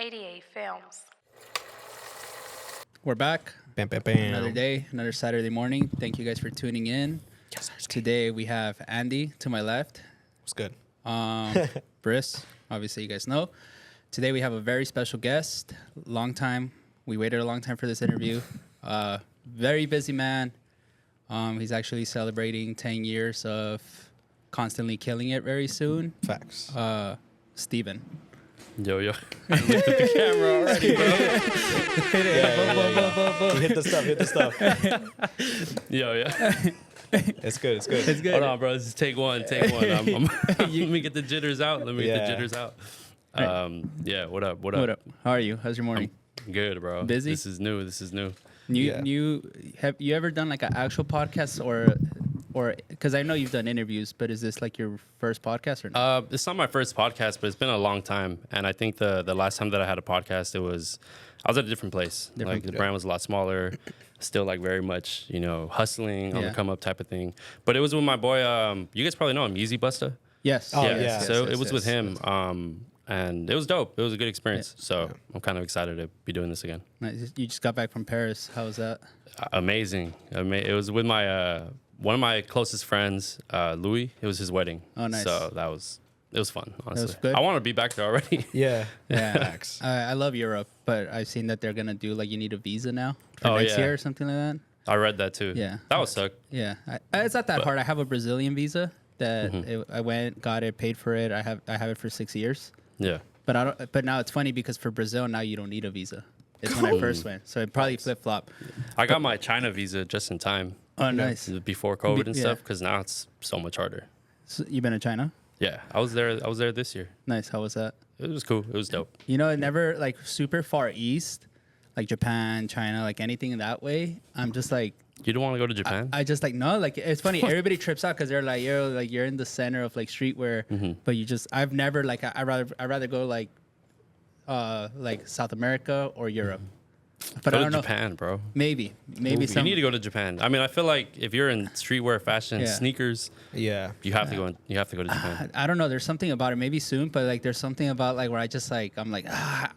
88 Films. We're back. Bam, bam, bam. Another day, another Saturday morning. Thank you guys for tuning in. Yes, sir. Today we have Andy to my left. It's good. Briss, obviously you guys know. Today we have a very special guest. Long time. We waited a long time for this interview. Very busy man. He's actually celebrating 10 years of constantly killing it very soon. Facts. Steven. Yo. I looked at the camera already, bro. Hit the stuff. Yo. It's good. It's good. Hold on, bro. This is take one. Let me get the jitters out. Yeah, what up? What up? How are you? How's your morning? Good, bro. Busy? This is new. Have you ever done like an actual podcast or because I know you've done interviews, but is this like your first podcast or not? It's not my first podcast, but it's been a long time. And I think the last time that I had a podcast, I was at a different place. The brand was a lot smaller, still like very much, hustling on the come up type of thing. But it was with my boy, you guys probably know him, Easy Busta. Yes. Oh, Yeah. yeah. So it was with him. And it was dope. It was a good experience. So I'm kind of excited to be doing this again. Nice. You just got back from Paris. How was that? Amazing. It was with my one of my closest friends, Louis. It was his wedding. Oh, nice. So it was fun, honestly. was good? I want to be back there already. Yeah. Facts. I love Europe, but I've seen that they're gonna do like you need a visa now for next year or something like that. I read that too. Yeah. That would suck. Yeah, it's not that hard. I have a Brazilian visa that I went, got it, paid for it. I have it for 6 years. Yeah. But I don't. But now it's funny because for Brazil now you don't need a visa. It's when I first went, so it probably flip flop. I got my China visa just in time. Oh, nice. Before COVID and Yeah. stuff, because now it's so much harder. So you been in China? Yeah, I was there this year. Nice. How was that? It was cool. It was dope. It never like super far east, like Japan, China, like anything in that way. I'm just like. You don't want to go to Japan? I just like no, like it's funny. Everybody trips out because they're like you're in the center of like streetwear, but I've never like I rather go like South America or Europe. But go I don't to know. Japan, bro. Maybe You need to go to Japan. I mean, I feel like if you're in streetwear, fashion, sneakers, Yeah. you have to go. You have to go to Japan. I don't know. There's something about it. Maybe soon, but like there's something about like where I just like I'm like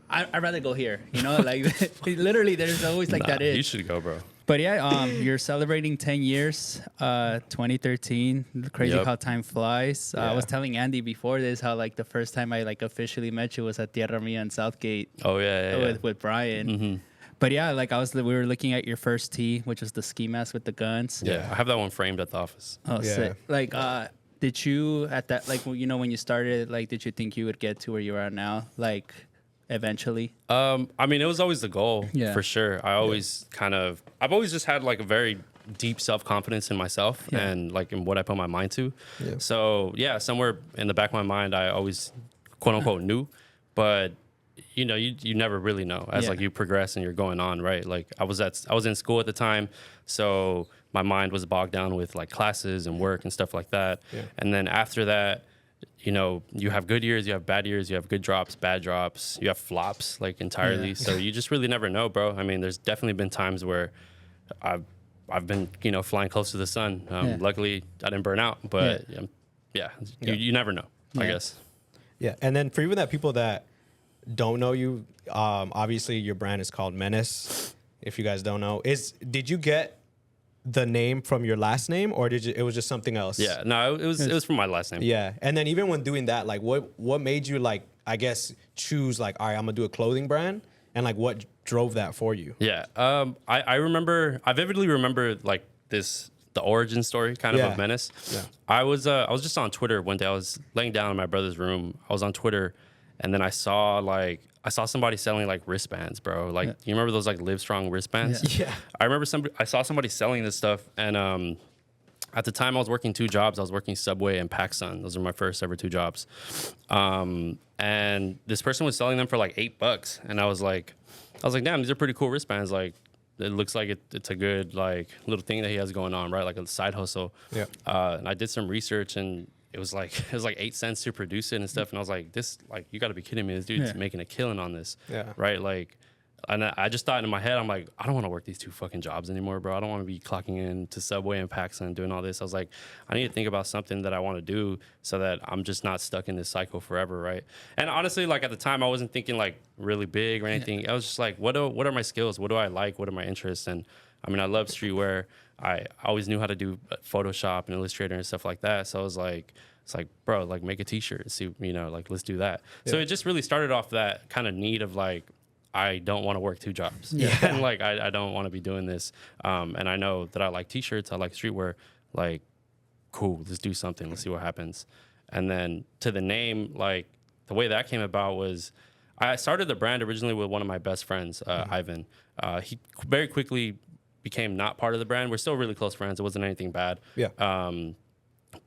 I'd rather go here. Like literally, there's always like that. You should go, bro. But yeah, you're celebrating 10 years, 2013. Crazy Yep. how time flies. I was telling Andy before this how like the first time I like officially met you was at Tierra Mia in Southgate. Oh yeah. With Brian. But yeah, like we were looking at your first tee, which was the ski mask with the guns. Yeah, I have that one framed at the office. Oh, Yeah. sick. Like, did you at that like when you started, like, did you think you would get to where you are now, like, eventually? I mean, it was always the goal, Yeah. for sure. I've always just had like a very deep self-confidence in myself and like in what I put my mind to. Yeah. So yeah, somewhere in the back of my mind, I always quote unquote knew, but you never really know as like you progress and you're going on, right? Like I was in school at the time, so my mind was bogged down with like classes and work and stuff like that. Yeah. And then after that, you have good years, you have bad years, you have good drops, bad drops, you have flops like entirely. Yeah. So you just really never know, bro. I mean, there's definitely been times where I've been, flying close to the sun. Luckily, I didn't burn out, but you never know, I guess. Yeah. And then for even that people that don't know you, obviously your brand is called Menace. If you guys don't know, did you get the name from your last name, or it was just something else? Yeah, no, it was from my last name. Yeah. And then even when doing that, like what made you like, I guess, choose like, all right, I'm gonna do a clothing brand, and like what drove that for you? Yeah. I vividly remember like the origin story kind of Menace. Yeah. I was just on Twitter one day. I was laying down in my brother's room. I was on Twitter, and then I saw somebody selling like wristbands, bro. Like you remember those like Livestrong wristbands? Yeah. I saw somebody selling this stuff, and at the time I was working 2 jobs. I was working Subway and PacSun. Those were my first ever 2 jobs. And this person was selling them for like $8, and I was like, damn, these are pretty cool wristbands. Like, it looks like it's a good like little thing that he has going on, right? Like a side hustle. Yeah. And I did some research, and it was like 8 cents to produce it and stuff. And I was like, you got to be kidding me! This dude's making a killing on this, Yeah. right? Like, And I just thought in my head, I'm like, I don't want to work these 2 fucking jobs anymore, bro. I don't want to be clocking in to Subway and Paxson and doing all this. I was like, I need to think about something that I want to do so that I'm just not stuck in this cycle forever, right? And honestly, like at the time, I wasn't thinking like really big or anything. I was just like, what are my skills? What do I like? What are my interests? And I mean, I love streetwear. I always knew how to do Photoshop and Illustrator and stuff like that. So I was like, it's like, bro, like make a t-shirt and see, you know, like let's do that. Yeah. So it just really started off that kind of need of like, I don't want to work 2 jobs. Yeah. And like, I don't want to be doing this. And I know that I like t-shirts, I like streetwear. Like, cool, let's do something. Let's see what happens. And then to the name, like the way that came about was I started the brand originally with one of my best friends, Ivan. He very quickly became not part of the brand. We're still really close friends. It wasn't anything bad. Yeah.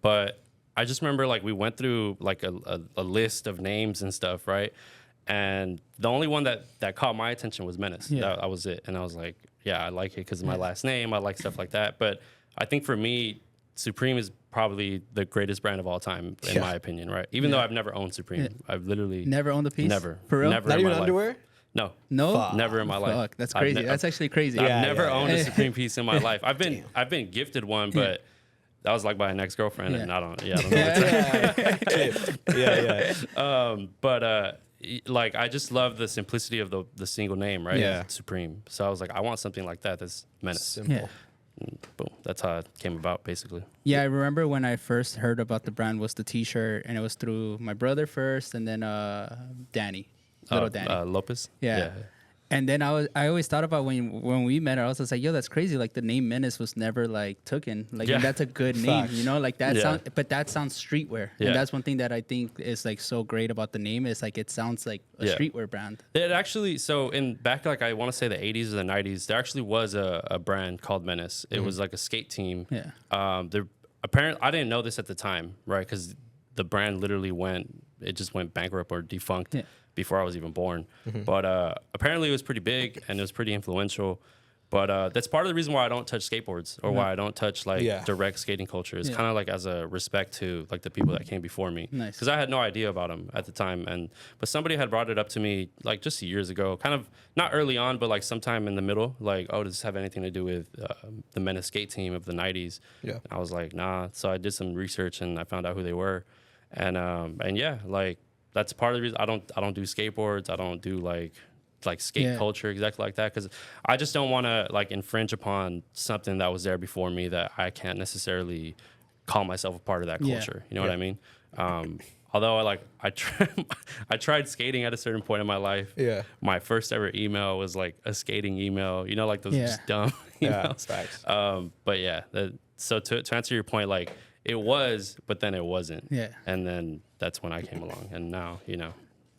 But I just remember like we went through like a list of names and stuff, right? And the only one that caught my attention was Menace. Yeah. That was it. And I was like, yeah, I like it because of my last name. I like stuff like that. But I think for me, Supreme is probably the greatest brand of all time, in my opinion, right? Even though I've never owned Supreme. I've literally... Never owned a piece? Never. For real? Never Not in even my underwear? Life. No. No? Fuck. Never in my life. Fuck, that's crazy. That's actually crazy. I've never owned a Supreme piece in my life. I've been gifted one, but... That was like by an ex-girlfriend, and I don't know. But like I just love the simplicity of the single name, right? Yeah. Supreme. So I was like, I want something like that. That's Menace. Simple. Yeah. And boom. That's how it came about, basically. Yeah, I remember when I first heard about the brand was the T-shirt, and it was through my brother first, and then Danny, little Danny Lopez. Yeah. And then I always thought about when we met, I was just like, yo, that's crazy. Like the name Menace was never like taken. Like and that's a good name, you know, like that sounds, but that sounds streetwear. Yeah. And that's one thing that I think is like so great about the name is like, it sounds like a streetwear brand. It actually, so in back, like I want to say the 80s or the 90s, there actually was a brand called Menace. It was like a skate team. Yeah. Apparently, I didn't know this at the time, right? Because the brand literally just went bankrupt or defunct. Yeah. Before I was even born. But apparently it was pretty big and it was pretty influential. But that's part of the reason why I don't touch skateboards or why I don't touch like direct skating culture. It's kind of like as a respect to like the people that came before me. Nice. Because I had no idea about them at the time. But somebody had brought it up to me like just years ago, kind of not early on, but like sometime in the middle, like, oh, does this have anything to do with the Menace skate team of the 90s? Yeah. And I was like, nah. So I did some research and I found out who they were. And yeah, like, that's part of the reason I don't do skateboards. I don't do like skate culture exactly like that because I just don't want to like infringe upon something that was there before me that I can't necessarily call myself a part of that culture. You know what I mean? Although I tried skating at a certain point in my life. Yeah. My first ever email was like a skating email. You know, like those just dumb emails. Facts. But yeah. So to answer your point, like. It was, but then it wasn't. Yeah. And then that's when I came along. And now, you know.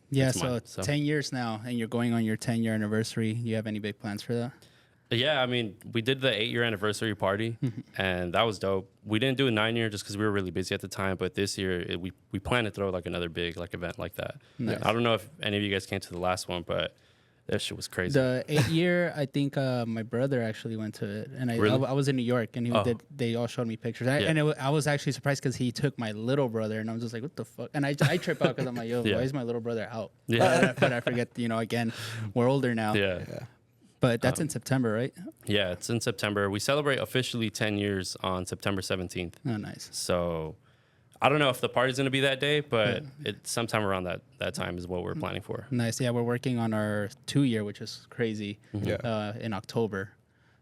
Yeah, so 10 years now, and you're going on your 10-year anniversary. You have any big plans for that? Yeah, I mean, we did the 8-year anniversary party, and that was dope. We didn't do a 9-year just because we were really busy at the time, but this year we plan to throw like another big like event like that. Nice. I don't know if any of you guys came to the last one, but that shit was crazy. The 8-year, I think my brother actually went to it, and I was in New York, and they all showed me pictures. I was actually surprised because he took my little brother, and I was just like, what the fuck? And I trip out because I'm like, yo, why is my little brother out? Yeah. But I forget, you know, again, we're older now. Yeah. But that's in September, right? Yeah, it's in September. We celebrate officially 10 years on September 17th. Oh, nice. So I don't know if the party's going to be that day, but it's sometime around that time is what we're planning for. Nice. Yeah, we're working on our 2-year, which is crazy, in October.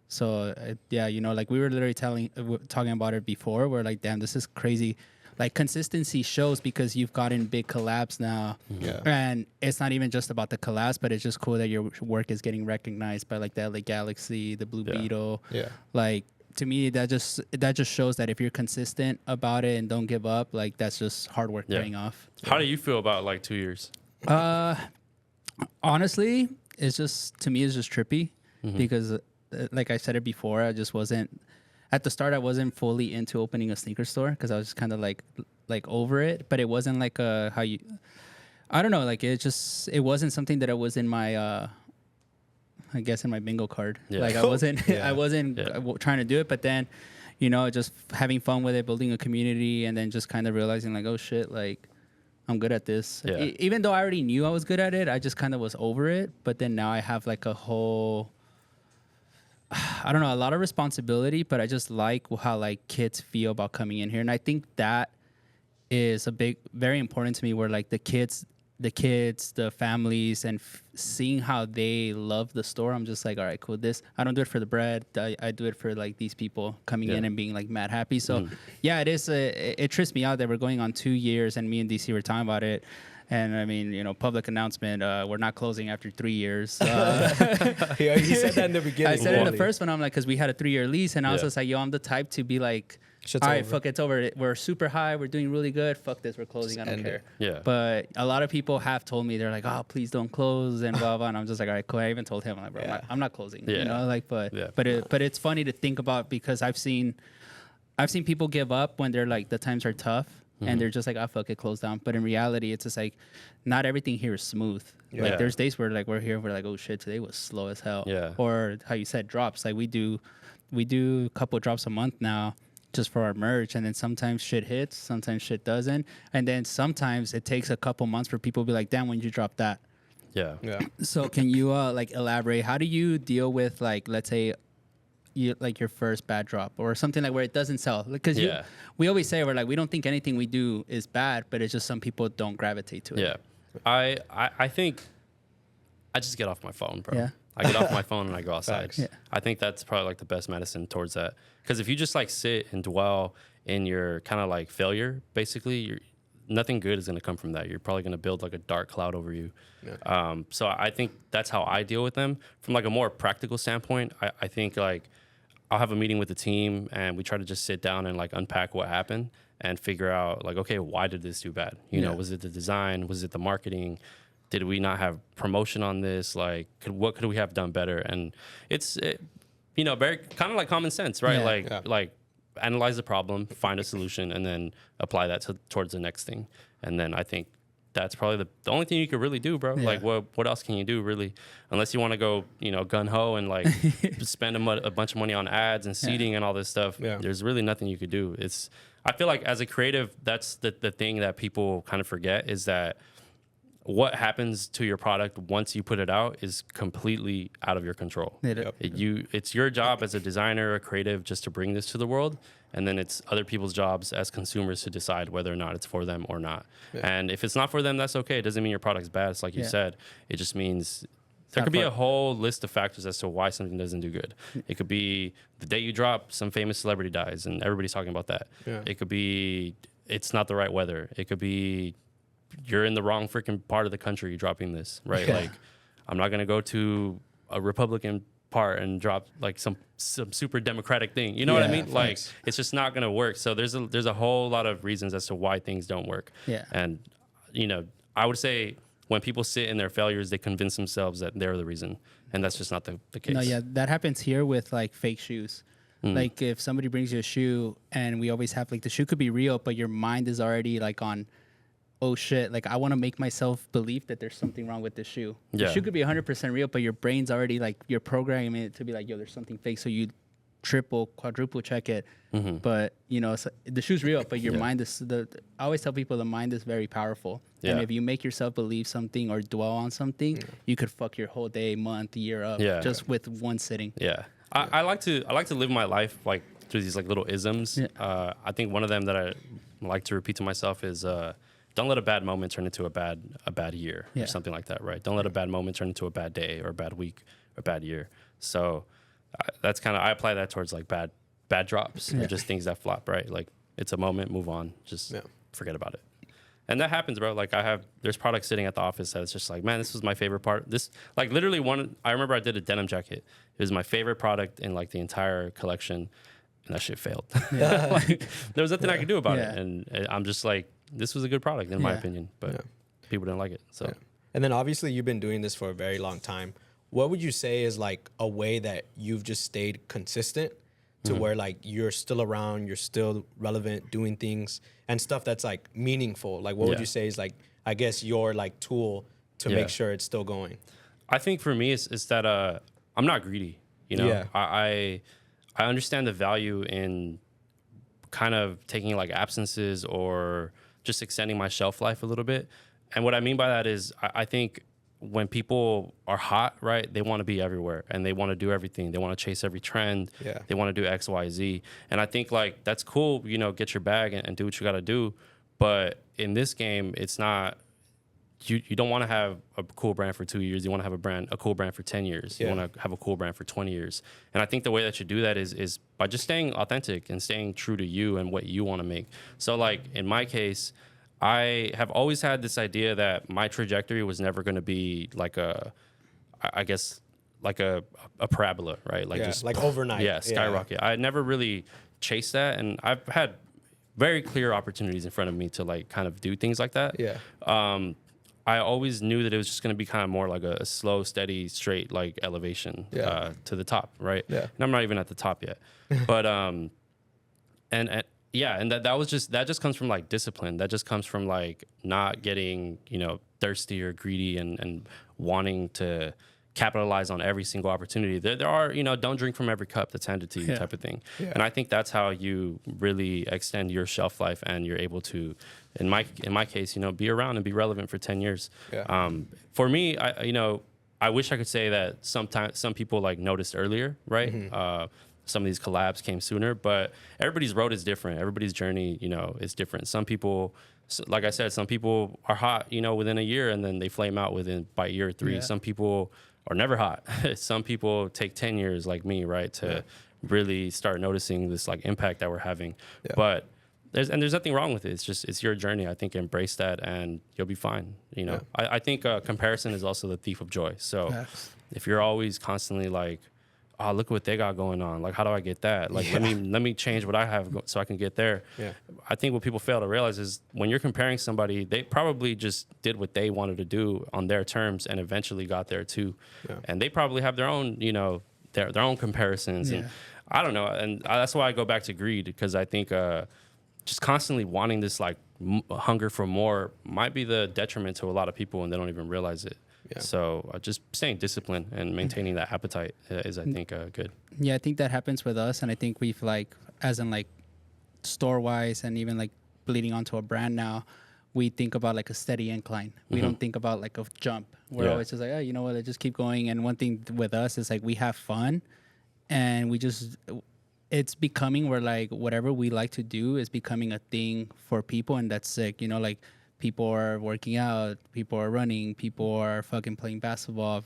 So, yeah, you know, like we were literally talking about it before. We're like, damn, this is crazy. Like consistency shows because you've gotten big collabs now. Yeah. And it's not even just about the collabs, but it's just cool that your work is getting recognized by like the LA Galaxy, the Blue Beetle. Yeah. Like, to me, that just shows that if you're consistent about it and don't give up, like that's just hard work paying off. How do you feel about like 2 years? Honestly, it's just trippy because, like I said it before, I just wasn't at the start. I wasn't fully into opening a sneaker store because I was just kind of like over it. But it wasn't like I don't know, like it wasn't something that was in my. I guess in my bingo card. Yeah. Like I wasn't trying to do it, but then, you know, just having fun with it, building a community, and then just kind of realizing like, oh shit, like I'm good at this. Yeah. Even though I already knew I was good at it, I just kind of was over it. But then now I have like a whole, I don't know, a lot of responsibility, but I just like how like kids feel about coming in here. And I think that is very important to me, where like the kids, the families, and seeing how they love the store. I'm just like, all right, cool. I don't do it for the bread. I do it for like these people coming in and being like mad happy. So yeah, it trips me out that we're going on 2 years, and me and DC were talking about it. And I mean, you know, public announcement, we're not closing after 3 years. He said that in the beginning. I said it in the first one. I'm like, because we had a 3-year lease, and I was just like, yo, I'm the type to be like, Shit's all right, over. fuck, it's over. We're super high. We're doing really good. Fuck this. We're closing. I don't end care. it. Yeah. But a lot of people have told me, they're like, oh, please don't close and blah, blah. And I'm just like, all right, cool. I even told him, I'm like, bro, I'm not closing. Yeah. You know, like, but Yeah. but it's funny to think about, because I've seen people give up when they're like, the times are tough. And they're just like, oh, fuck it, close down. But in reality, it's just like, not everything here is smooth. Yeah. Like, there's days where like we're here, we're like, oh shit, today was slow as hell. Yeah. Or how you said, drops. Like we do a couple drops a month now, just for our merch. And then sometimes shit hits, sometimes shit doesn't. And then sometimes it takes a couple months for people to be like, damn, when did you drop that? Yeah. Yeah. So can you like elaborate? How do you deal with, like, let's say, your first bad drop or something like where it doesn't sell? Because we always say, we're like, we don't think anything we do is bad, but it's just some people don't gravitate to it. Yeah. I think I just get off my phone, bro. Yeah. I get off my phone and I go outside. Facts. Yeah. I think that's probably like the best medicine towards that. Because if you just like sit and dwell in your kind of like failure, basically, nothing good is going to come from that. You're probably going to build like a dark cloud over you. Yeah. So I think that's how I deal with them. From like a more practical standpoint, I think like I'll have a meeting with the team and we try to just sit down and like unpack what happened and figure out like, okay, why did this do bad? You know, was it the design? Was it the marketing? Did we not have promotion on this? Like, what could we have done better? And it's, you know, very kind of like common sense, right? Yeah. Like analyze the problem, find a solution, and then apply that towards the next thing. And then I think that's probably the only thing you could really do, bro. Yeah. Like, what else can you do, really? Unless you want to go, you know, gun-ho and, like, spend a bunch of money on ads and seeding and all this stuff. Yeah. There's really nothing you could do. I feel like as a creative, that's the thing that people kind of forget, is that what happens to your product once you put it out is completely out of your control. It's your job as a designer or creative just to bring this to the world, and then it's other people's jobs as consumers to decide whether or not it's for them or not. And if it's not for them, that's okay. It doesn't mean your product's bad. It's like you said. It just means there could be a whole list of factors as to why something doesn't do good. It could be the day you drop, some famous celebrity dies, and everybody's talking about that. Yeah. It could be it's not the right weather. It could be you're in the wrong freaking part of the country dropping this, right? Yeah. Like, I'm not gonna go to a Republican part and drop like some super democratic thing. You know what I mean? Like, it's just not gonna work. So there's a whole lot of reasons as to why things don't work. Yeah. And you know, I would say when people sit in their failures, they convince themselves that they're the reason, and that's just not the case. No, yeah, that happens here with like fake shoes. Like if somebody brings you a shoe, and we always have like the shoe could be real, but your mind is already like on, oh shit, like I want to make myself believe that there's something wrong with this shoe. Yeah. The shoe could be 100% real, but your brain's already like, you're programming it to be like, yo, there's something fake. So you triple, quadruple check it. But you know, the shoe's real, but your mind is I always tell people the mind is very powerful. And if you make yourself believe something or dwell on something, you could fuck your whole day, month, year up just with one sitting. Yeah. I like to live my life like through these like little isms. Yeah. I think one of them that I like to repeat to myself is don't let a bad moment turn into a bad year or something like that, right? Don't let a bad moment turn into a bad day or a bad week or a bad year. So that's kind of, I apply that towards like bad drops or just things that flop, right? Like, it's a moment, move on, just forget about it. And that happens, bro. Like, there's products sitting at the office that it's just like, man, this was my favorite part. This, like, literally I remember I did a denim jacket. It was my favorite product in like the entire collection, and that shit failed. Like, there was nothing I could do about it. And I'm just like, this was a good product in my opinion, but people didn't like it. So, And then obviously you've been doing this for a very long time. What would you say is like a way that you've just stayed consistent to where like you're still around, you're still relevant, doing things and stuff that's like meaningful? Like, what would you say is like, I guess, your like tool to make sure it's still going? I think for me, it's that I'm not greedy. You know, I understand the value in kind of taking like absences or just extending my shelf life a little bit. And what I mean by that is I think when people are hot, right, they want to be everywhere and they want to do everything. They want to chase every trend. Yeah. They want to do X, Y, Z. And I think like that's cool, you know, get your bag and do what you got to do. But in this game, it's not, you don't want to have a cool brand for 2 years. You want to have a cool brand for 10 years. Yeah. You want to have a cool brand for 20 years. And I think the way that you do that is by just staying authentic and staying true to you and what you want to make. So like in my case, I have always had this idea that my trajectory was never going to be like I guess like a parabola, right? Like just like overnight. Yeah, skyrocket. I never really chased that, and I've had very clear opportunities in front of me to like kind of do things like that. Yeah. I always knew that it was just going to be kind of more like a slow, steady, straight like elevation to the top, right? Yeah. And I'm not even at the top yet, but and yeah, and that just comes from like discipline. That just comes from like not getting, you know, thirsty or greedy and wanting to capitalize on every single opportunity. There are, you know, don't drink from every cup that's handed to you type of thing. Yeah. And I think that's how you really extend your shelf life and you're able to, in my case, you know, be around and be relevant for 10 years. Yeah. For me, I wish I could say that some people like noticed earlier, right? Mm-hmm. Some of these collabs came sooner, but everybody's road is different. Everybody's journey, you know, is different. Some people, like I said, some people are hot, you know, within a year and then they flame out by year 3. Yeah. Some people are never hot. Some people take 10 years like me, right, to really start noticing this like impact that we're having. Yeah. But there's nothing wrong with it. It's just, it's your journey. I think embrace that and you'll be fine. You know, I think comparison is also the thief of joy. So if you're always constantly like, oh, look what they got going on. Like, how do I get that? Like, let me change what I have so I can get there. Yeah. I think what people fail to realize is when you're comparing somebody, they probably just did what they wanted to do on their terms and eventually got there too. Yeah. And they probably have their own, you know, their own comparisons. Yeah. And I don't know. And that's why I go back to greed, because I think just constantly wanting this like hunger for more might be the detriment to a lot of people and they don't even realize it. Yeah. So just staying disciplined and maintaining that appetite is, I think, good. Yeah, I think that happens with us. And I think we've like, as in like store-wise and even like bleeding onto a brand now, we think about like a steady incline. We don't think about like a jump. We're always just like, oh, you know what, let's just keep going. And one thing with us is like we have fun and we just... It's becoming where like whatever we like to do is becoming a thing for people, and that's sick. You know, like people are working out, people are running, people are fucking playing basketball.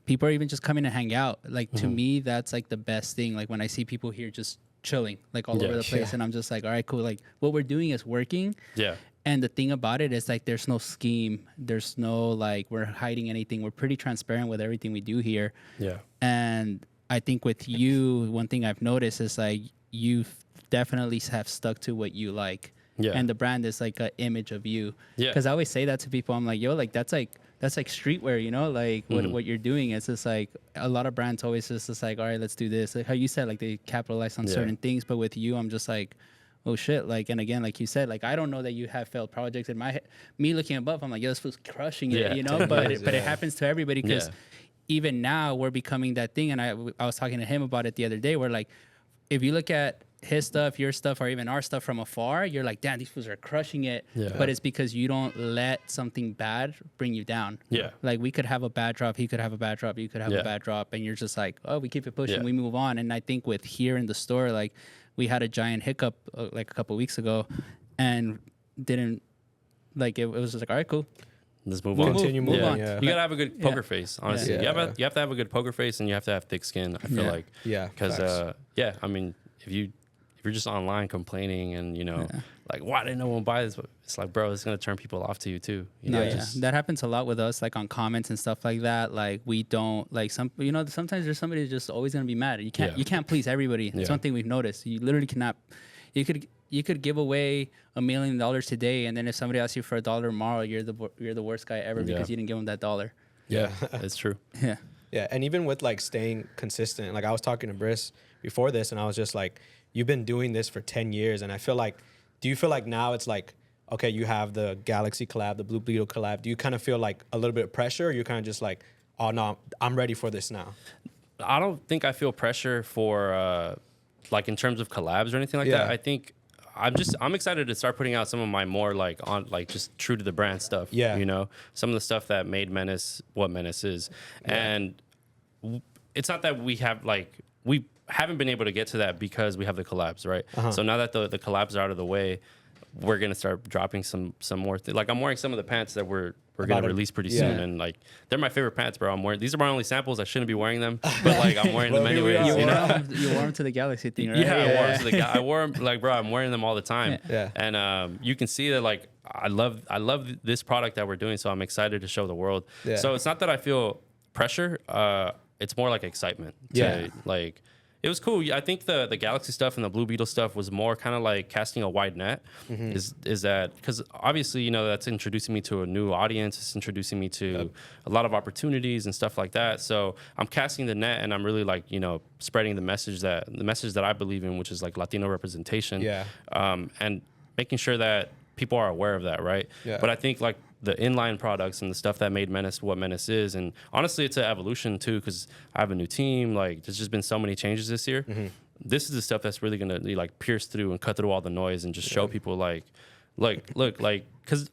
People are even just coming to hang out. Like to me, that's like the best thing. Like when I see people here just chilling, like all over the place, and I'm just like, all right, cool. Like what we're doing is working. Yeah. And the thing about it is like there's no scheme, there's no like we're hiding anything. We're pretty transparent with everything we do here. Yeah. And I think with you, one thing I've noticed is like you definitely have stuck to what you like. Yeah. And the brand is like an image of you. Yeah. Because I always say that to people. I'm like, yo, like that's like streetwear, you know, like what you're doing. It's just like a lot of brands always just like, all right, let's do this. Like how you said, like they capitalize on certain things. But with you, I'm just like, oh shit. Like, and again, like you said, like I don't know that you have failed projects. In my head, me looking above, I'm like, yo, this was crushing it, you know. But it happens to everybody because. Even now we're becoming that thing. And I was talking to him about it the other day where like, if you look at his stuff, your stuff, or even our stuff from afar, you're like, damn, these fools are crushing it. Yeah. But it's because you don't let something bad bring you down. Yeah. Like we could have a bad drop. He could have a bad drop. You could have a bad drop. And you're just like, oh, we keep it pushing. We move on. And I think with here in the store, like we had a giant hiccup like a couple weeks ago and didn't like, it was just like, all right, cool. Let's move on. Continue moving on. Yeah. You gotta have a good poker face, honestly. Yeah. You have to have a good poker face and you have to have thick skin, I feel like. Yeah. Because I mean, if you're just online complaining and you know, like why didn't no one buy this? It's like, bro, it's gonna turn people off to you too. You know, that happens a lot with us, like on comments and stuff like that. Like we don't like sometimes there's somebody who's just always gonna be mad. You can't please everybody. It's one thing we've noticed. You literally cannot. You could give away $1 million today, and then if somebody asks you for $1 tomorrow, you're the worst guy ever because you didn't give them that $1. Yeah, it's true. Yeah, yeah, and even with like staying consistent, like I was talking to Briss before this, and I was just like, you've been doing this for 10 years, and I feel like, do you feel like now it's like, okay, you have the Galaxy collab, the Blue Beetle collab. Do you kind of feel like a little bit of pressure, or you're kind of just like, oh no, I'm ready for this now? I don't think I feel pressure for like in terms of collabs or anything like that. I think I'm excited to start putting out some of my more like on like just true to the brand stuff. Yeah. You know, some of the stuff that made Menace what Menace is. And it's not that we haven't been able to get to that because we have the collabs, right? So now that the collabs are out of the way, we're gonna start dropping some more like I'm wearing some of the pants that we're gonna release pretty soon, and like they're my favorite pants, bro. I'm wearing these are my only samples. I shouldn't be wearing them, but like I'm wearing them anyways. You You know? wore them to the Galaxy thing, right? Yeah, I wore them to the guy. I wore them like, bro. I'm wearing them all the time. Yeah. And you can see that like I love this product that we're doing. So I'm excited to show the world. Yeah. So it's not that I feel pressure. It's more like excitement. Like it was cool. I think the Galaxy stuff and the Blue Beetle stuff was more kind of like casting a wide net. Is that because obviously, you know, that's introducing me to a new audience. It's introducing me to a lot of opportunities and stuff like that. So I'm casting the net and I'm really like, you know, spreading the message that I believe in, which is like Latino representation. Yeah. And making sure that people are aware of that, right? Yeah. But I think like the inline products and the stuff that made Menace what Menace is, and honestly, it's an evolution too because I have a new team. Like, there's just been so many changes this year. This is the stuff that's really gonna like pierce through and cut through all the noise and just show people like, look, like, because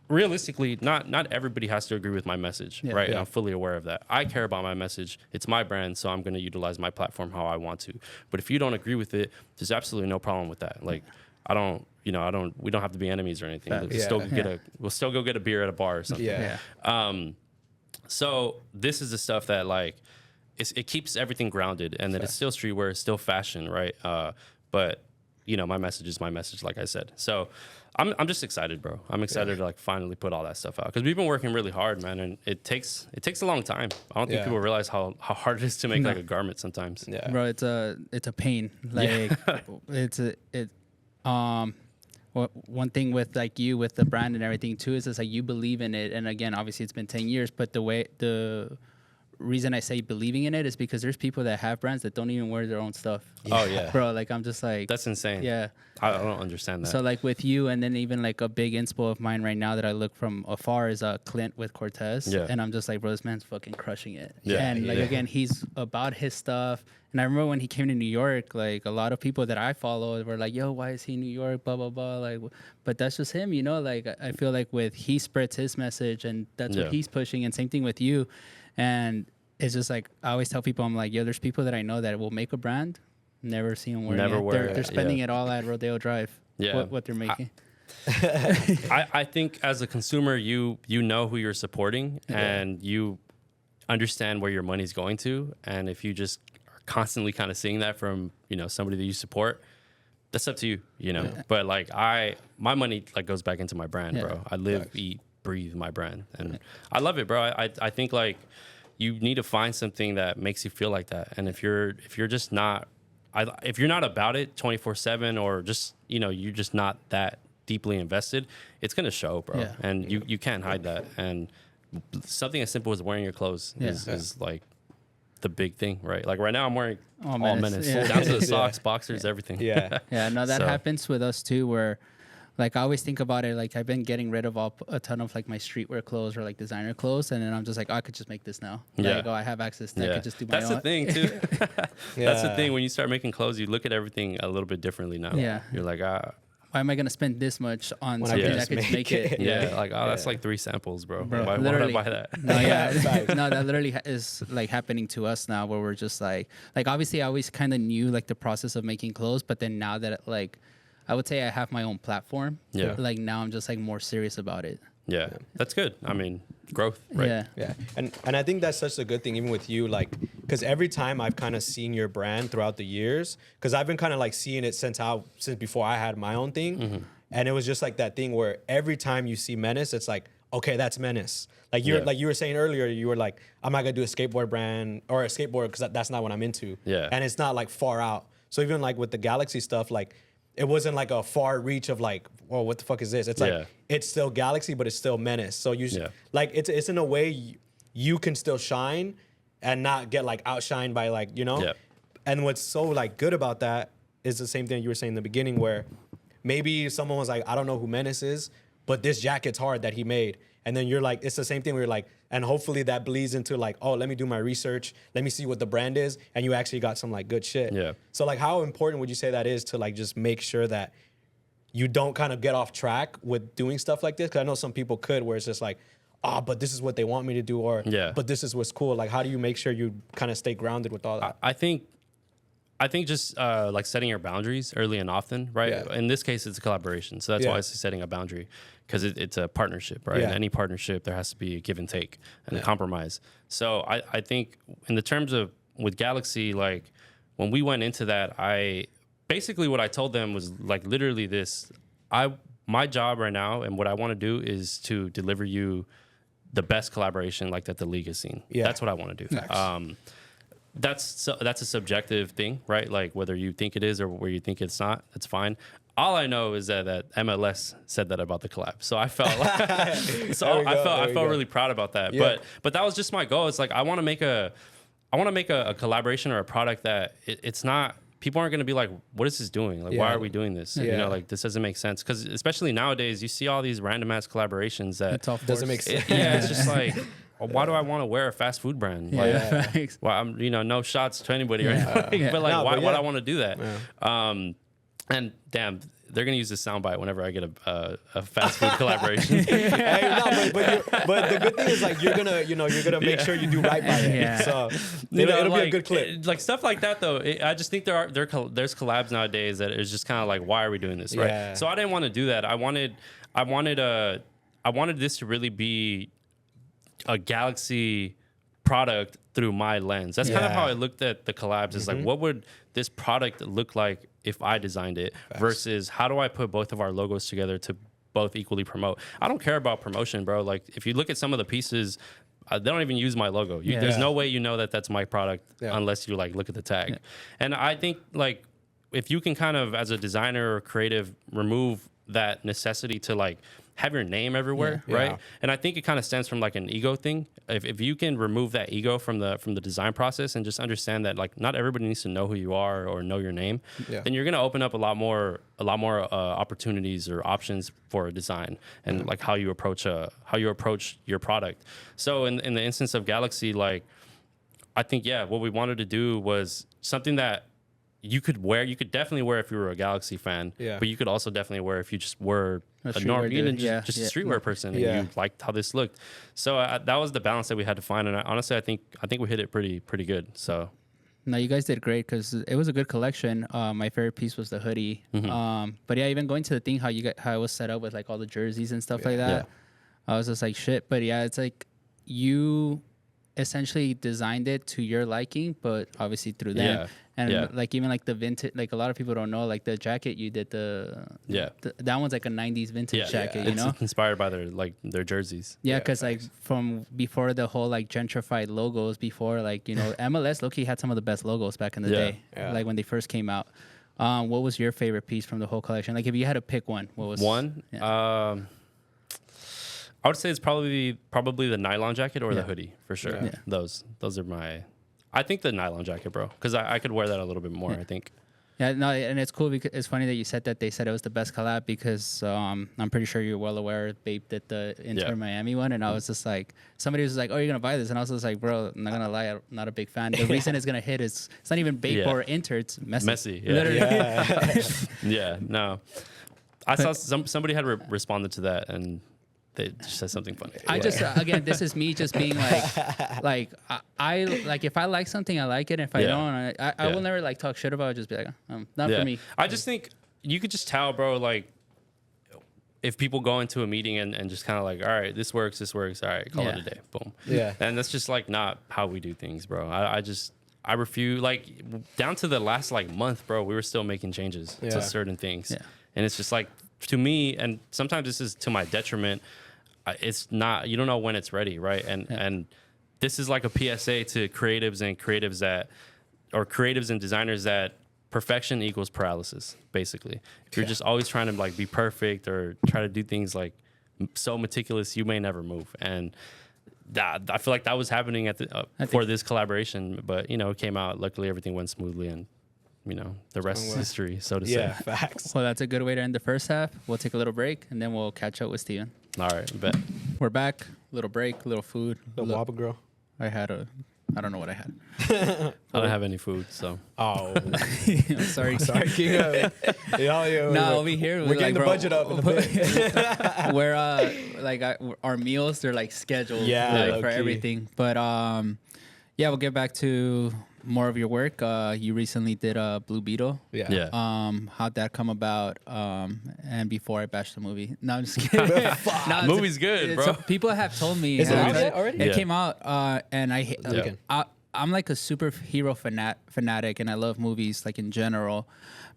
realistically, not everybody has to agree with my message, right? And I'm fully aware of that. I care about my message. It's my brand, so I'm gonna utilize my platform how I want to. But if you don't agree with it, there's absolutely no problem with that. Like, we don't have to be enemies or anything. We'll still go get a beer at a bar or something. Yeah. So this is the stuff that like it keeps everything grounded, and that it's still streetwear, it's still fashion, right? But you know, my message is my message, like I said. So I'm just excited, bro. I'm excited to like finally put all that stuff out because we've been working really hard, man, and it takes a long time. I don't think people realize how hard it is to make like a garment sometimes. Yeah. Bro, it's a pain. Like one thing with like you with the brand and everything too is it's like you believe in it, and again, obviously it's been 10 years, but the reason I say believing in it is because there's people that have brands that don't even wear their own stuff. Oh yeah, bro. Like I'm just like that's insane. Yeah, I don't understand that. So like with you, and then even like a big inspo of mine right now that I look from afar is Clint with Cortez. Yeah. And I'm just like, bro, this man's fucking crushing it. Yeah. And like again, he's about his stuff. And I remember when he came to New York, like a lot of people that I followed were like, yo, why is he in New York? Blah, blah, blah. Like, but that's just him, you know? Like I feel like he spreads his message and that's what he's pushing. And same thing with you. And it's just like, I always tell people, I'm like, yo, there's people that I know that will make a brand, never see them wearing it. They're spending it all at Rodeo Drive. Yeah. What they're making. I think as a consumer, you know who you're supporting and you understand where your money's going to. And if you just are constantly kind of seeing that from, you know, somebody that you support, that's up to you, you know. But like my money like goes back into my brand, bro. I live, eat, breathe my brand. And I love it, bro. I think like you need to find something that makes you feel like that. And if you're just not, if you're not about it 24/7 or just, you know, you're just not that deeply invested, it's going to show, bro. Yeah. And you can't hide that. And something as simple as wearing your clothes is like the big thing, right? Like right now I'm wearing all Menace. Down to the socks, boxers, everything. Yeah. Yeah, no, that happens with us too, where like I always think about it, like I've been getting rid of a ton of like my streetwear clothes or like designer clothes, and then I'm just like, oh, I could just make this now. Like, I have access to I could just do my own. That's the thing too. That's the thing. When you start making clothes, you look at everything a little bit differently now. Yeah. You're like, why am I gonna spend this much on something that I could just make it? Like, that's like 3 samples, bro. Why would I buy that? No, no, that literally is like happening to us now, where we're just like obviously I always kind of knew like the process of making clothes, but then now that like I would say I have my own platform, like now I'm just like more serious about it. Yeah, that's good. I mean, growth, right? Yeah. And I think that's such a good thing, even with you, like, because every time I've kind of seen your brand throughout the years, because I've been kind of like seeing it since before I had my own thing. And it was just like that thing where every time you see Menace, it's like, okay, that's Menace. Like like you were saying earlier, you were like, I'm not gonna do a skateboard brand or a skateboard because that's not what I'm into. Yeah. And it's not like far out. So even like with the Galaxy stuff, like it wasn't like a far reach of like, oh, what the fuck is this? It's like it's still Galaxy, but it's still Menace. So you like it's in a way you can still shine and not get like outshined by like, you know. And what's so like good about that is the same thing you were saying in the beginning, where maybe someone was like, I don't know who Menace is, but this jacket's hard that he made. And then you're like, it's the same thing where you're like, and hopefully that bleeds into like, oh, let me do my research. Let me see what the brand is. And you actually got some like good shit. Yeah. So like how important would you say that is to like just make sure that you don't kind of get off track with doing stuff like this? Because I know some people could, where it's just like, but this is what they want me to do, or but this is what's cool. Like, how do you make sure you kind of stay grounded with all that? I think just like setting your boundaries early and often, right? Yeah. In this case, it's a collaboration, so that's why it's setting a boundary, because it's a partnership, right? Yeah. In any partnership, there has to be a give and take and a compromise. So I think in the terms of with Galaxy, like when we went into that, basically what I told them was like literally this: my job right now and what I want to do is to deliver you the best collaboration like that the league has seen. Yeah. That's what I want to do. That's a subjective thing, right? Like whether you think it is or where you think it's not, that's fine. All I know is that MLS said that about the collab, so I felt I felt really proud about that. Yeah. But that was just my goal. It's like I want to make a collaboration or a product that it's not. People aren't going to be like, what is this doing? Like, why are we doing this? You know, like this doesn't make sense. Because especially nowadays, you see all these random ass collaborations that doesn't make sense. It's just like, why do I want to wear a fast food brand? Like, well, I'm, no shots to anybody, right? But like, why would I want to do that? Yeah. And damn, they're gonna use this soundbite whenever I get a fast food collaboration. But the good thing is like you're gonna make sure you do right by it. Yeah. So it'll be a good clip. Like stuff like that though. I just think there's collabs nowadays that is just kind of like, why are we doing this, right? Yeah. So I didn't want to do that. I wanted this to really be a Galaxy product through my lens. That's kind of how I looked at the collabs. Is like, what would this product look like if I designed it versus how do I put both of our logos together to both equally promote? I don't care about promotion, bro. Like if you look at some of the pieces, they don't even use my logo. There's no way you know that that's my product unless you like look at the tag. Yeah. And I think like if you can kind of as a designer or creative remove that necessity to like have your name everywhere, right? Yeah. And I think it kind of stems from like an ego thing. If you can remove that ego from the design process and just understand that like not everybody needs to know who you are or know your name, then you're gonna open up a lot more opportunities or options for a design and like how you approach your product. So in the instance of Galaxy, like I think what we wanted to do was something that you could wear. You could definitely wear if you were a Galaxy fan, but you could also definitely wear if you just were a normal, just a streetwear person, and you liked how this looked. So that was the balance that we had to find, and honestly, I think we hit it pretty good. So. No, you guys did great because it was a good collection. My favorite piece was the hoodie. But yeah, even going to the thing how it was set up with like all the jerseys and stuff like that, I was just like shit. But yeah, it's like you essentially designed it to your liking, but obviously through them. And like even like the vintage, like a lot of people don't know, like the jacket you did that one's like a 90s vintage jacket, you know? It's inspired by their jerseys. Yeah, because like from before the whole like gentrified logos, before like, you know, MLS low-key had some of the best logos back in the day, like when they first came out. What was your favorite piece from the whole collection? Like if you had to pick one, what was one? I would say it's probably the nylon jacket or the hoodie for sure. Yeah. Those are my. I think the nylon jacket, bro, because I could wear that a little bit more. I think. Yeah, no, and it's cool because it's funny that you said that they said it was the best collab because I'm pretty sure you're well aware Babe did the Inter Miami one, and I was just like, somebody was like, "Oh, you're gonna buy this," and I was just like, "Bro, I'm not gonna lie, I'm not a big fan." The reason it's gonna hit is it's not even Babe or Inter, it's Messy. Literally. No, I saw somebody had responded to that and. They just said something funny. I just again, this is me just being like I like if I like something, I like it. If I don't, I will never like talk shit about it. Just be like, not for me. I just think you could just tell, bro. Like if people go into a meeting and just kind of like, all right, this works. All right, call it a day. Boom. Yeah. And that's just like not how we do things, bro. I refuse. Like down to the last like month, bro. We were still making changes to certain things, and it's just like to me, and sometimes this is to my detriment. It's not, you don't know when it's ready, right? And this is like a PSA to creatives and designers that perfection equals paralysis, basically. If you're just always trying to like be perfect or try to do things like so meticulous, you may never move. And I feel like that was happening for this collaboration, but you know, it came out. Luckily, everything went smoothly, and you know, the rest is history, so to say. Yeah, facts. Well, that's a good way to end the first half. We'll take a little break, and then we'll catch up with Steven. All right, bet. We're back. Little break, little food. Little Whopper girl. I had a I don't know what I had. I don't have any food, so. Oh, I'm sorry. sorry, King. No, over here we're getting the budget up in a bit. Where our meals, they're like scheduled Yeah, for low-key. everything. But yeah, we'll get back to more of your work. You recently did a Blue Beetle. Yeah. Yeah. How'd that come about? And before I bashed the movie. No, I'm just kidding. No, Movie's good, bro. People have told me. Is it out yet already? It Yeah. came out, and Yeah. I'm like a superhero fanatic, and I love movies like in general.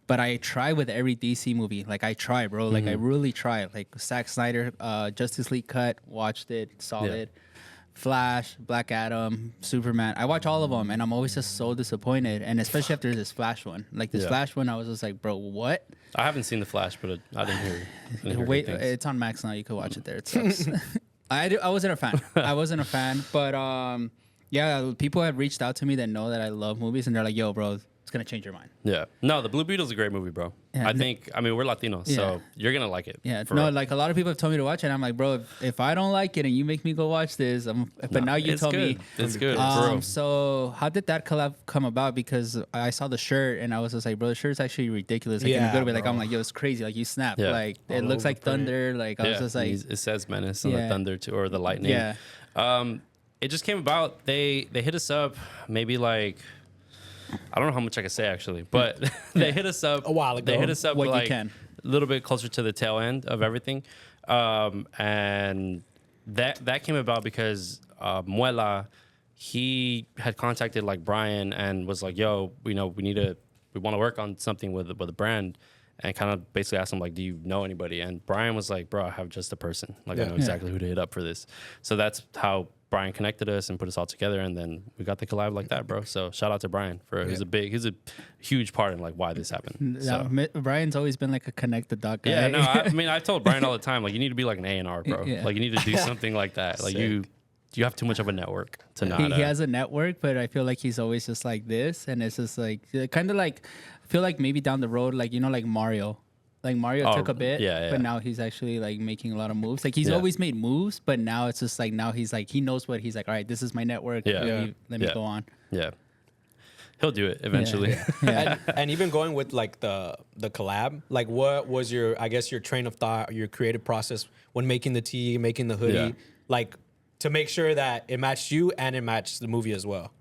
But I try with every DC movie. Like I try, bro. Like I really try. Like Zack Snyder, Justice League cut, watched it, solid. Flash, Black Adam, Superman. I watch all of them, and I'm always just so disappointed. And especially after this Flash one. Like this Yeah. Flash one, I was just like, bro, what? I haven't seen The Flash, but I didn't hear Wait, good things. it's on Max now. You could watch it there. It sucks. I wasn't a fan. I wasn't a fan. But yeah, people have reached out to me that know that I love movies, and they're like, yo, bro, it's going to change your mind. Yeah. No, The Blue Beetle's a great movie, bro. Yeah. I mean, we're Latinos, Yeah. so you're going to like it. Yeah, for no, real. like a lot of people have told me to watch it. And I'm like, bro, if I don't like it and you make me go watch this, but now you It's told good. me. It's good. for real. So how did that collab come about? Because I saw the shirt and I was just like, bro, the shirt's actually ridiculous. Like in a Yeah, good way. Like bro. I'm like, yo, it's crazy. Like you snap. Yeah. Like it All looks over like print. thunder. Like I was just like, it says Menace on the Yeah. thunder too, or the lightning. Yeah. It just came about. They hit us up maybe like, I don't know how much I can say actually, but they hit us up A while ago. They hit us up What you like can. a little bit closer to the tail end of everything, and that came about because Muela, he had contacted like Brian and was like, "Yo, we want to work on something with a brand." And kind of basically asked him like, "Do you know anybody?" And Brian was like, "Bro, I have just a person. Like I Yeah. know exactly who to hit up for this." So that's how Brian connected us and put us all together, and then we got the collab like that, bro. So shout out to Brian for he's a huge part in like why this happened. So. Brian's always been like a connect the dot guy. Yeah, no, I mean I told Brian all the time like you need to be like an A&R, bro. Yeah. Like you need to do something like that. Like you have too much of a network to not. He has a network, but I feel like he's always just like this, and it's just like kind of like I feel like maybe down the road, like like Mario. Like Mario took a bit, but now he's actually like making a lot of moves. Like he's always made moves, but now it's just like now he's like he knows what he's like. All right, this is my network. Yeah. Let me go on. Yeah, he'll do it eventually. Yeah. And even going with like the collab, like what was your train of thought, your creative process when making the tee, making the hoodie, Yeah. like to make sure that it matched you and it matched the movie as well.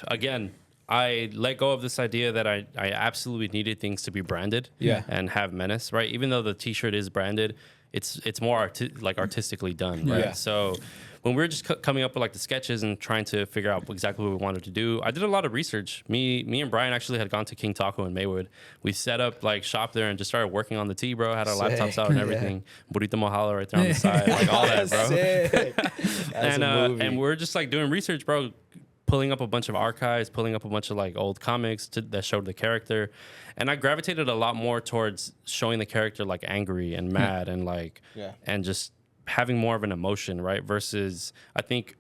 Again, I let go of this idea that I absolutely needed things to be branded and have Menace, right? Even though the t-shirt is branded, it's more artistically done, right? Yeah. So when we were just coming up with like the sketches and trying to figure out exactly what we wanted to do, I did a lot of research. Me and Brian actually had gone to King Taco in Maywood. We set up like shop there and just started working on the tee, bro. Had our laptops out and everything. Burrito Mojalo right there on the side, like all that, bro. Sick. That's a movie. And we're just like doing research, bro. Pulling up a bunch of archives, pulling up a bunch of like old comics that showed the character, and I gravitated a lot more towards showing the character like angry and mad and like and just having more of an emotion, right? Versus I think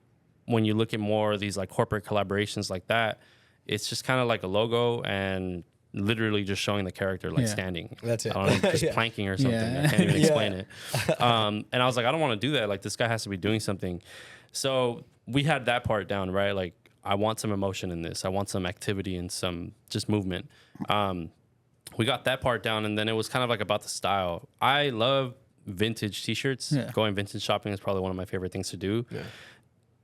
when you look at more of these like corporate collaborations like that, it's just kind of like a logo and literally just showing the character like standing. That's it. I don't know, just planking or something. Yeah. I can't even explain it. And I was like, I don't want to do that. Like this guy has to be doing something. So we had that part down, right? Like I want some emotion in this. I want some activity and some just movement. We got that part down, and then it was kind of like about the style. I love vintage t-shirts. Yeah. Going vintage shopping is probably one of my favorite things to do. Yeah.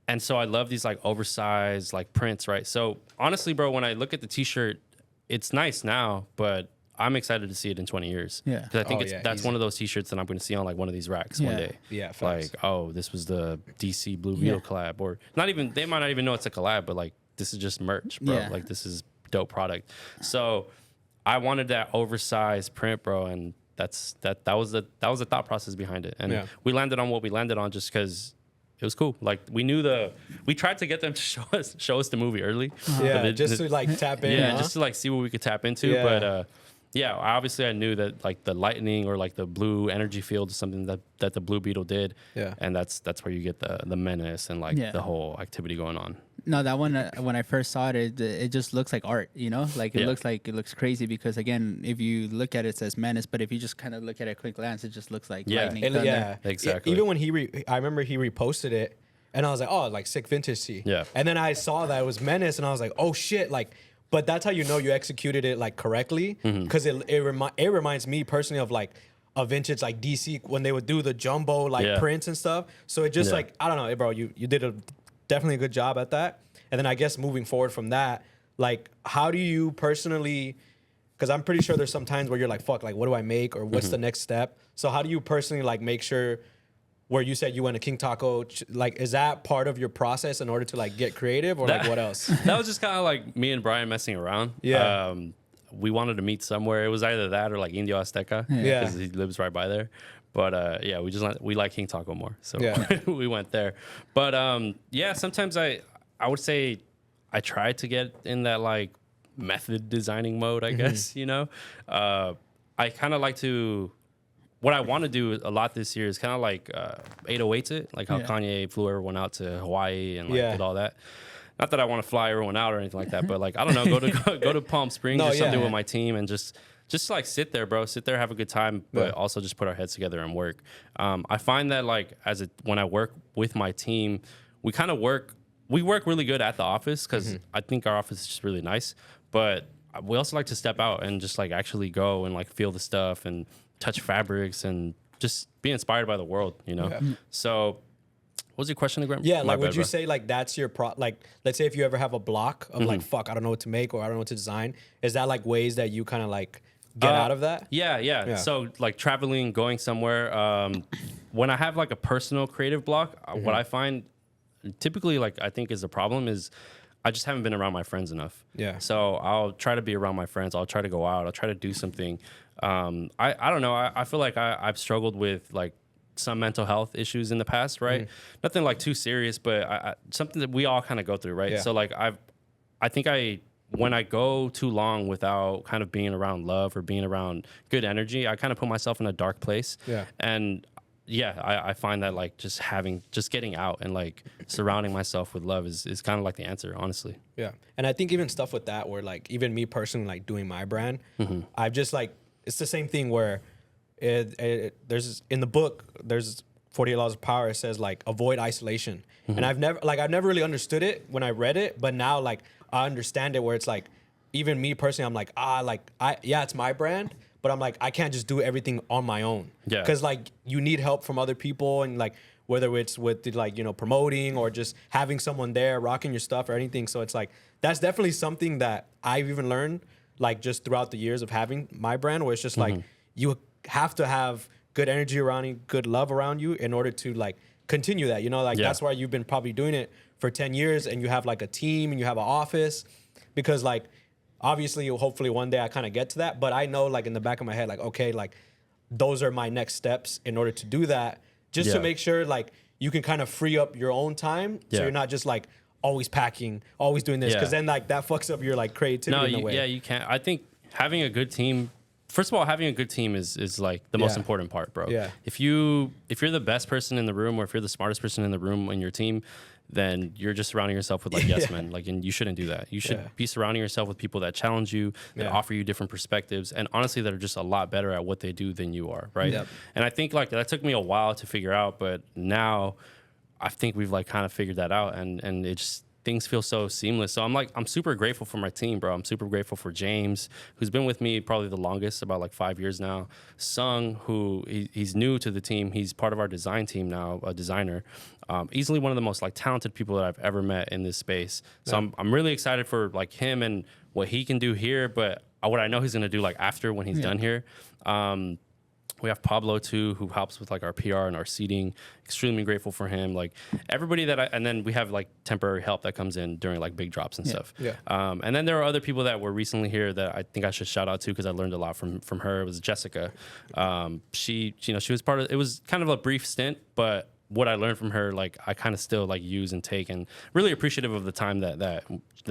And so I love these like oversized like prints, right? So honestly, bro, when I look at the t-shirt, it's nice now, but I'm excited to see it in 20 years. Yeah. Because I think that's easy. one of those t-shirts that I'm going to see on like one of these racks one day. Yeah, facts. Like, oh, this was the DC Blue Beetle collab, or not even, they might not even know it's a collab, but like, this is just merch, bro. Yeah. Like, this is dope product. So I wanted that oversized print, bro. And that was the thought process behind it. And we landed on what we landed on just because it was cool. Like we tried to get them to show us the movie early. Yeah, just to like tap in. Yeah, huh? just to like see what we could tap into. Yeah. But obviously I knew that like the lightning or like the blue energy field is something that the Blue Beetle did. Yeah. And that's where you get the menace and like the whole activity going on. No, that one when I first saw it, it just looks like art, Like it looks crazy because again, if you look at it, it says Menace, but if you just kind of look at it at a quick glance, it just looks like lightning. And thunder. yeah, Exactly. Even when I remember he reposted it And I was like, oh, like sick vintage tee. Yeah. And then I saw that it was Menace, and I was like, oh shit, like. But that's how you know you executed it like correctly, because it reminds me personally of like a vintage like DC when they would do the jumbo like prints and stuff. So it just like, I don't know, bro, you did definitely a good job at that. And then I guess moving forward from that, like how do you personally, because I'm pretty sure there's some times where you're like, fuck, like what do I make or what's the next step? So how do you personally like make sure, where you said you went to King Taco, like is that part of your process in order to like get creative, or like what else? That was just kind of like me and Brian messing around. Yeah. We wanted to meet somewhere. It was either that or like Indio Azteca, because he lives right by there. But yeah, we like King Taco more, so we went there. But yeah, sometimes I would say I try to get in that like method designing mode, I guess, you know. I kind of like to. What I want to do a lot this year is kind of like 808s it, like how Kanye flew everyone out to Hawaii and like did all that. Not that I want to fly everyone out or anything like that, but like I don't know, go to Palm Springs or something with my team and just like sit there, bro, have a good time, but also just put our heads together and work. I find that like when I work with my team, we work really good at the office because I think our office is just really nice, but we also like to step out and just like actually go and like feel the stuff and touch fabrics and just be inspired by the world, you know? So what was your question again? Yeah, like would you say like that's your like let's say if you ever have a block of like, fuck, I don't know what to make or I don't know what to design, is that like ways that you kind of like get out of that? Yeah. So like traveling, going somewhere, when I have like a personal creative block, what I find typically like I think is a problem is I just haven't been around my friends enough. Yeah. So I'll try to be around my friends. I'll try to go out. I'll try to do something. I don't know. I feel like I've struggled with like some mental health issues in the past, right? Nothing like too serious, but something that we all kind of go through, right? So like I think when I go too long without kind of being around love or being around good energy, I kind of put myself in a dark place. Yeah. And I find that like just getting out and like surrounding myself with love is kind of like the answer, honestly. Yeah. And I think even stuff with that where like even me personally like doing my brand, I've just like, it's the same thing where there's in the book, there's 48 Laws of Power. It says like avoid isolation. And I've never really understood it when I read it, but now like I understand it where it's like, even me personally, I'm like, it's my brand, but I'm like, I can't just do everything on my own. Yeah. Because like you need help from other people, and like whether it's with like, you know, promoting or just having someone there rocking your stuff or anything. So it's like, that's definitely something that I've even learned like just throughout the years of having my brand, where it's just like you have to have good energy around you, good love around you in order to like continue that, you know, like that's why you've been probably doing it for 10 years and you have like a team and you have an office, because like obviously hopefully one day I kind of get to that, but I know like in the back of my head, like, okay, like those are my next steps in order to do that, just to make sure like you can kind of free up your own time. So you're not just like always packing, always doing this, because then like that fucks up your like creativity in a way. Yeah, you can't. I think having a good team, first of all, having a good team is like the most important part, bro. Yeah. If you're the best person in the room, or if you're the smartest person in the room in your team, then you're just surrounding yourself with like yes men. Like, and you shouldn't do that. You should be surrounding yourself with people that challenge you, that offer you different perspectives, and honestly that are just a lot better at what they do than you are, right? Yep. And I think like that took me a while to figure out, but now I think we've like kind of figured that out, and it just, things feel so seamless. So I'm super grateful for my team, bro. I'm super grateful for James, who's been with me probably the longest, about like 5 years now. Sung, who he's new to the team. He's part of our design team now, a designer. Easily one of the most like talented people that I've ever met in this space. So I'm really excited for like him and what he can do here, but what I know he's gonna do like after when he's done here. We have Pablo too, who helps with like our PR and our seating. Extremely grateful for him. Like everybody and then we have like temporary help that comes in during like big drops and stuff. Yeah. And then there are other people that were recently here that I think I should shout out to, because I learned a lot from her. It was Jessica. She was part of. It was kind of a brief stint, but what I learned from her, like I kind of still like use and take, and really appreciative of the time that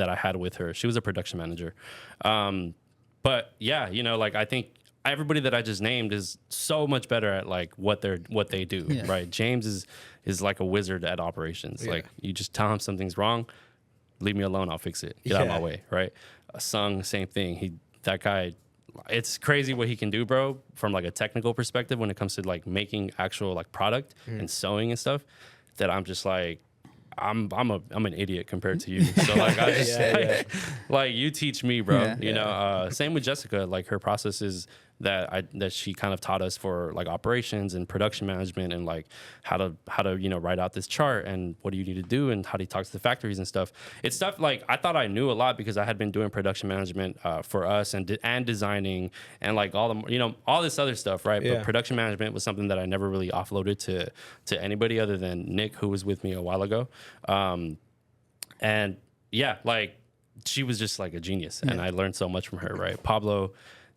I had with her. She was a production manager. But yeah, like I think everybody that I just named is so much better at like what they do, right? James is like a wizard at operations. Like you just tell him something's wrong, leave me alone, I'll fix it. Get out of my way, right? Sung, same thing. That guy, it's crazy what he can do, bro, from like a technical perspective when it comes to like making actual like product and sewing and stuff, that I'm just like, I'm an idiot compared to you. So like I just like you teach me, bro. Yeah. You know, same with Jessica. Like her processes that she kind of taught us for like operations and production management and like how to you know write out this chart and what do you need to do and how do you talk to the factories and stuff. It's stuff like I thought I knew a lot because I had been doing production management for us and designing and like all the you know all this other stuff, right? Yeah. But production management was something that I never really offloaded to anybody other than Nick, who was with me a while ago. And yeah, like she was just like a genius and I learned so much from her, right? Pablo,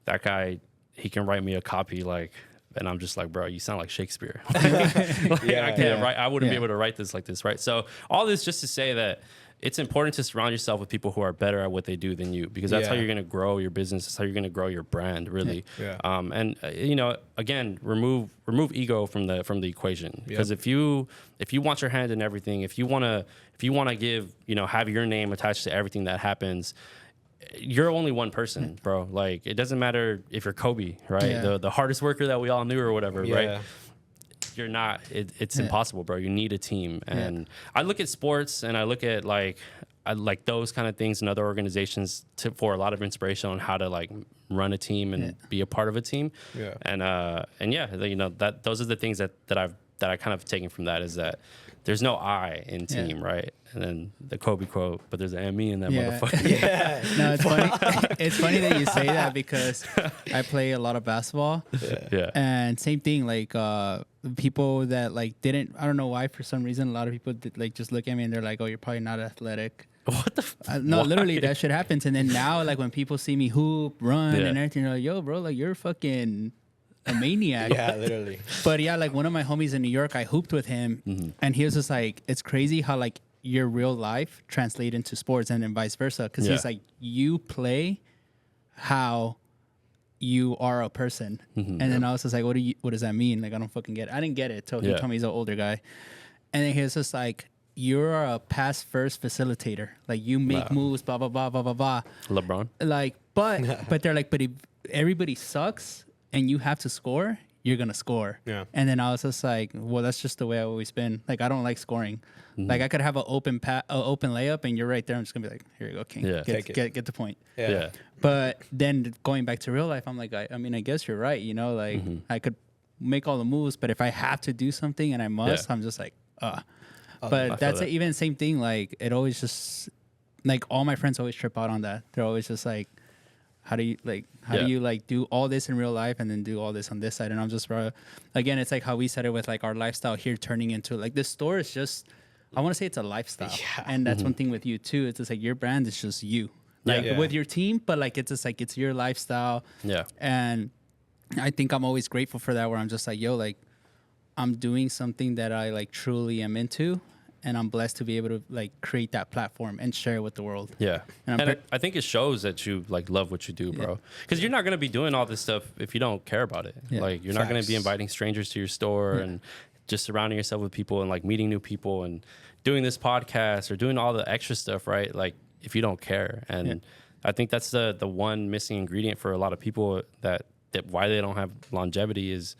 that guy, he can write me a copy like, and I'm just like, bro, you sound like Shakespeare. Like, I can't write, I wouldn't be able to write this like this, right? So all this just to say that it's important to surround yourself with people who are better at what they do than you, because that's how you're going to grow your business. That's how you're going to grow your brand, really. And you know, again, remove ego from the equation, because if you want your hand in everything, if you want to give, you know, have your name attached to everything that happens, you're only one person, bro. Like it doesn't matter if you're Kobe, right? The hardest worker that we all knew or whatever, right? You're not, it's impossible, bro. You need a team. And I look at sports and I look at like those kind of things in other organizations for a lot of inspiration on how to like run a team and be a part of a team. And yeah, you know, that those are the things that I kind of taken from that, is that there's no I in team, right? And then the Kobe quote, but there's an ME in that motherfucker. No, it's funny. It's funny that you say that because I play a lot of basketball. And same thing, like people that like didn't, I don't know why, for some reason, a lot of people did, like just look at me and they're like, oh, you're probably not athletic. What the no, why? literally that shit happens. And then now, like when people see me hoop, run and everything, they're like, yo, bro, like you're fucking a maniac. Literally. But yeah, like one of my homies in New York, I hooped with him and he was just like, it's crazy how like your real life translate into sports and then vice versa. Because he's like, you play how you are a person. And then I was just like, what does that mean? Like, I don't fucking get it. I didn't get it till he told me he's an older guy. And then he was just like, you're a pass first facilitator. Like you make moves, blah, blah, blah, blah, blah, blah. LeBron. Like, but they're like, but if everybody sucks and you have to score, you're going to score. And then I was just like, well, that's just the way I've always been. Like, I don't like scoring. Like, I could have an open layup and you're right there. I'm just going to be like, here you go, King. Get the point. But then going back to real life, I'm like, I mean, I guess you're right. You know, like I could make all the moves, but if I have to do something and I must, I'm just like, But that's even same thing. Like, it always just, like, all my friends always trip out on that. They're always just like, how do you do all this in real life and then do all this on this side? And I'm just, again, it's like how we said it with like our lifestyle here turning into like this store is just, I want to say it's a lifestyle. And that's one thing with you too. It's just like your brand is just you, like with your team, but like, it's just like, it's your lifestyle. And I think I'm always grateful for that, where I'm just like, yo, like I'm doing something that I like truly am into. And I'm blessed to be able to like create that platform and share it with the world. And I think it shows that you like love what you do, bro. Because you're not gonna be doing all this stuff if you don't care about it. Like you're not gonna be inviting strangers to your store and just surrounding yourself with people and like meeting new people and doing this podcast or doing all the extra stuff, right? Like if you don't care. And I think that's the one missing ingredient for a lot of people that why they don't have longevity is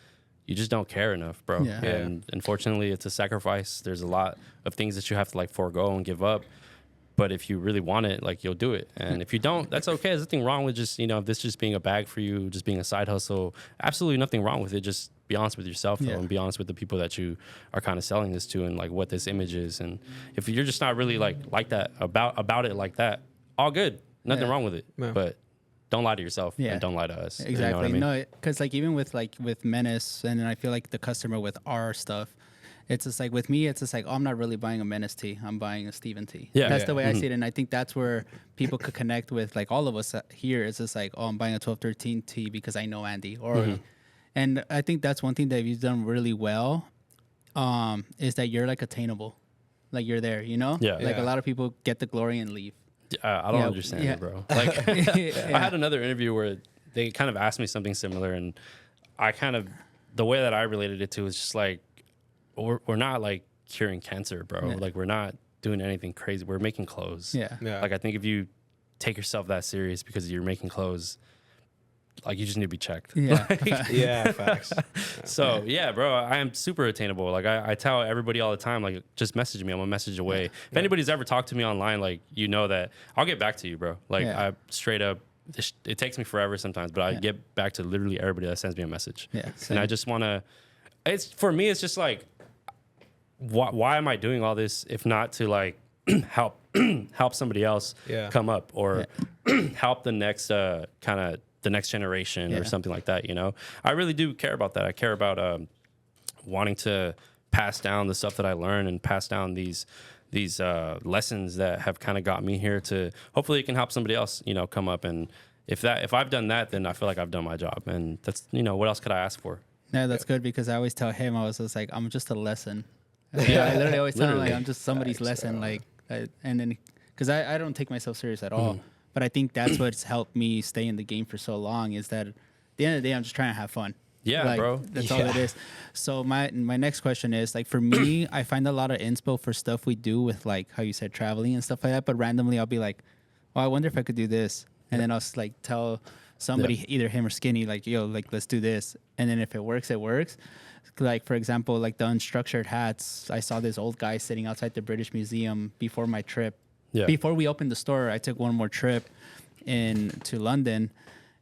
you just don't care enough, bro. And unfortunately, it's a sacrifice. There's a lot of things that you have to like forego and give up. But if you really want it, like you'll do it. And if you don't, that's okay. There's nothing wrong with just, you know, this just being a bag for you, just being a side hustle. Absolutely nothing wrong with it. Just be honest with yourself though, and be honest with the people that you are kind of selling this to and like what this image is. And if you're just not really like that about it like that, all good. Nothing wrong with it. But don't lie to yourself and don't lie to us. Exactly. You know what I mean? No, because like even with Menace, and I feel like the customer with our stuff, it's just like with me, it's just like, oh, I'm not really buying a Menace tee. I'm buying a Steven tee. That's the way I see it. And I think that's where people could connect with like all of us here. It's just like, oh, I'm buying a 1213 tee because I know Andy. And I think that's one thing that you've done really well, is that you're like attainable. Like you're there, you know? Like a lot of people get the glory and leave. I don't understand it, bro. Like, I had another interview where they kind of asked me something similar, and I kind of, the way that I related it to is just like, we're not like curing cancer, bro. Like, we're not doing anything crazy. We're making clothes. Like, I think if you take yourself that serious because you're making clothes, like you just need to be checked. Yeah. Yeah, facts. So yeah, bro, I am super attainable. Like I tell everybody all the time, like just message me. I'm a message away. If anybody's ever talked to me online, like you know that I'll get back to you, bro. Like I straight up, it takes me forever sometimes, but I get back to literally everybody that sends me a message. Yeah, and I just want to. It's for me. It's just like, why am I doing all this if not to like help somebody else come up or help the next kind of the next generation or something like that, you know? I really do care about that. I care about wanting to pass down the stuff that I learn and pass down these lessons that have kind of got me here to hopefully it can help somebody else, you know, come up. And if I've done that, then I feel like I've done my job. And that's, you know, what else could I ask for? Yeah, that's good because I always tell him, I was just like, I'm just a lesson. I literally always tell him, like, I'm just somebody's lesson. Like, and then, because I don't take myself serious at all. But I think that's what's helped me stay in the game for so long is that at the end of the day, I'm just trying to have fun. Yeah, like, bro. That's all it is. So my next question is, like, for me, I find a lot of inspo for stuff we do with, like, how you said traveling and stuff like that. But randomly, I'll be like, oh, I wonder if I could do this. And then I'll just, like, tell somebody, either him or Skinny, like, yo, like, let's do this. And then if it works, it works. Like, for example, like the unstructured hats, I saw this old guy sitting outside the British Museum before my trip. Yeah. Before we opened the store, I took one more trip to London.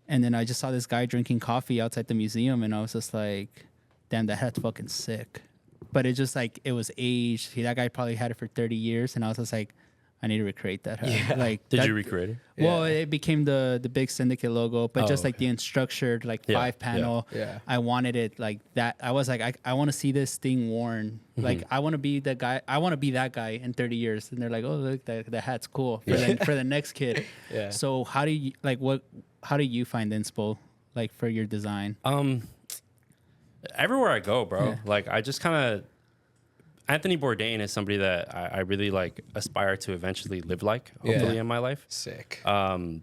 And then I just saw this guy drinking coffee outside the museum. And I was just like, damn, that hat's fucking sick. But it just like, it was aged. That guy probably had it for 30 years. And I was just like, I need to recreate that hat. Yeah. Like, Did you recreate it? Well, it became the big Syndicate logo, but just like the unstructured, like 5-panel. Yeah. I wanted it like that. I was like, I want to see this thing worn. Like, I want to be the guy. I want to be that guy in 30 years. And they're like, oh, look, the hat's cool for the next kid. Yeah. So how do you how do you find inspo like for your design? Everywhere I go, bro. Like I just kind of. Anthony Bourdain is somebody that I really like aspire to eventually live like, hopefully in my life. Sick. And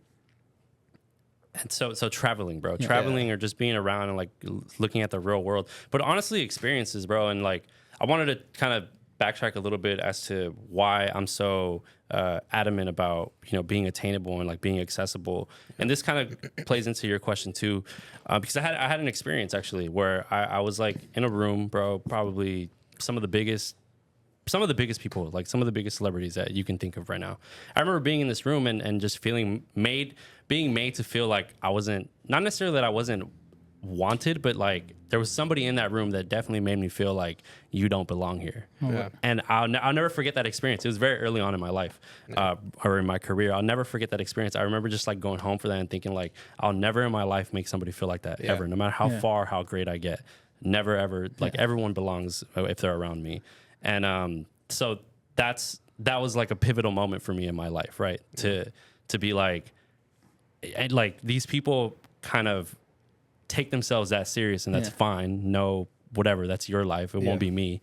so traveling, bro, traveling or just being around and like looking at the real world, but honestly experiences, bro. And like, I wanted to kind of backtrack a little bit as to why I'm so adamant about, you know, being attainable and like being accessible. And this kind of plays into your question too, because I had an experience actually where I was like in a room, bro, probably some of the biggest people, like some of the biggest celebrities that you can think of right now. I remember being in this room and just being made to feel like I wasn't, not necessarily that I wasn't wanted, but like there was somebody in that room that definitely made me feel like you don't belong here. And I'll never forget that experience. It was very early on in my life or in my career. I'll never forget that experience. I remember just like going home for that and thinking like, I'll never in my life make somebody feel like that ever, no matter how far, how great I get. Never ever, like everyone belongs if they're around me. And so that was like a pivotal moment for me in my life, right? To be like these people kind of take themselves that serious, and that's fine. No, whatever, that's your life. It won't be me.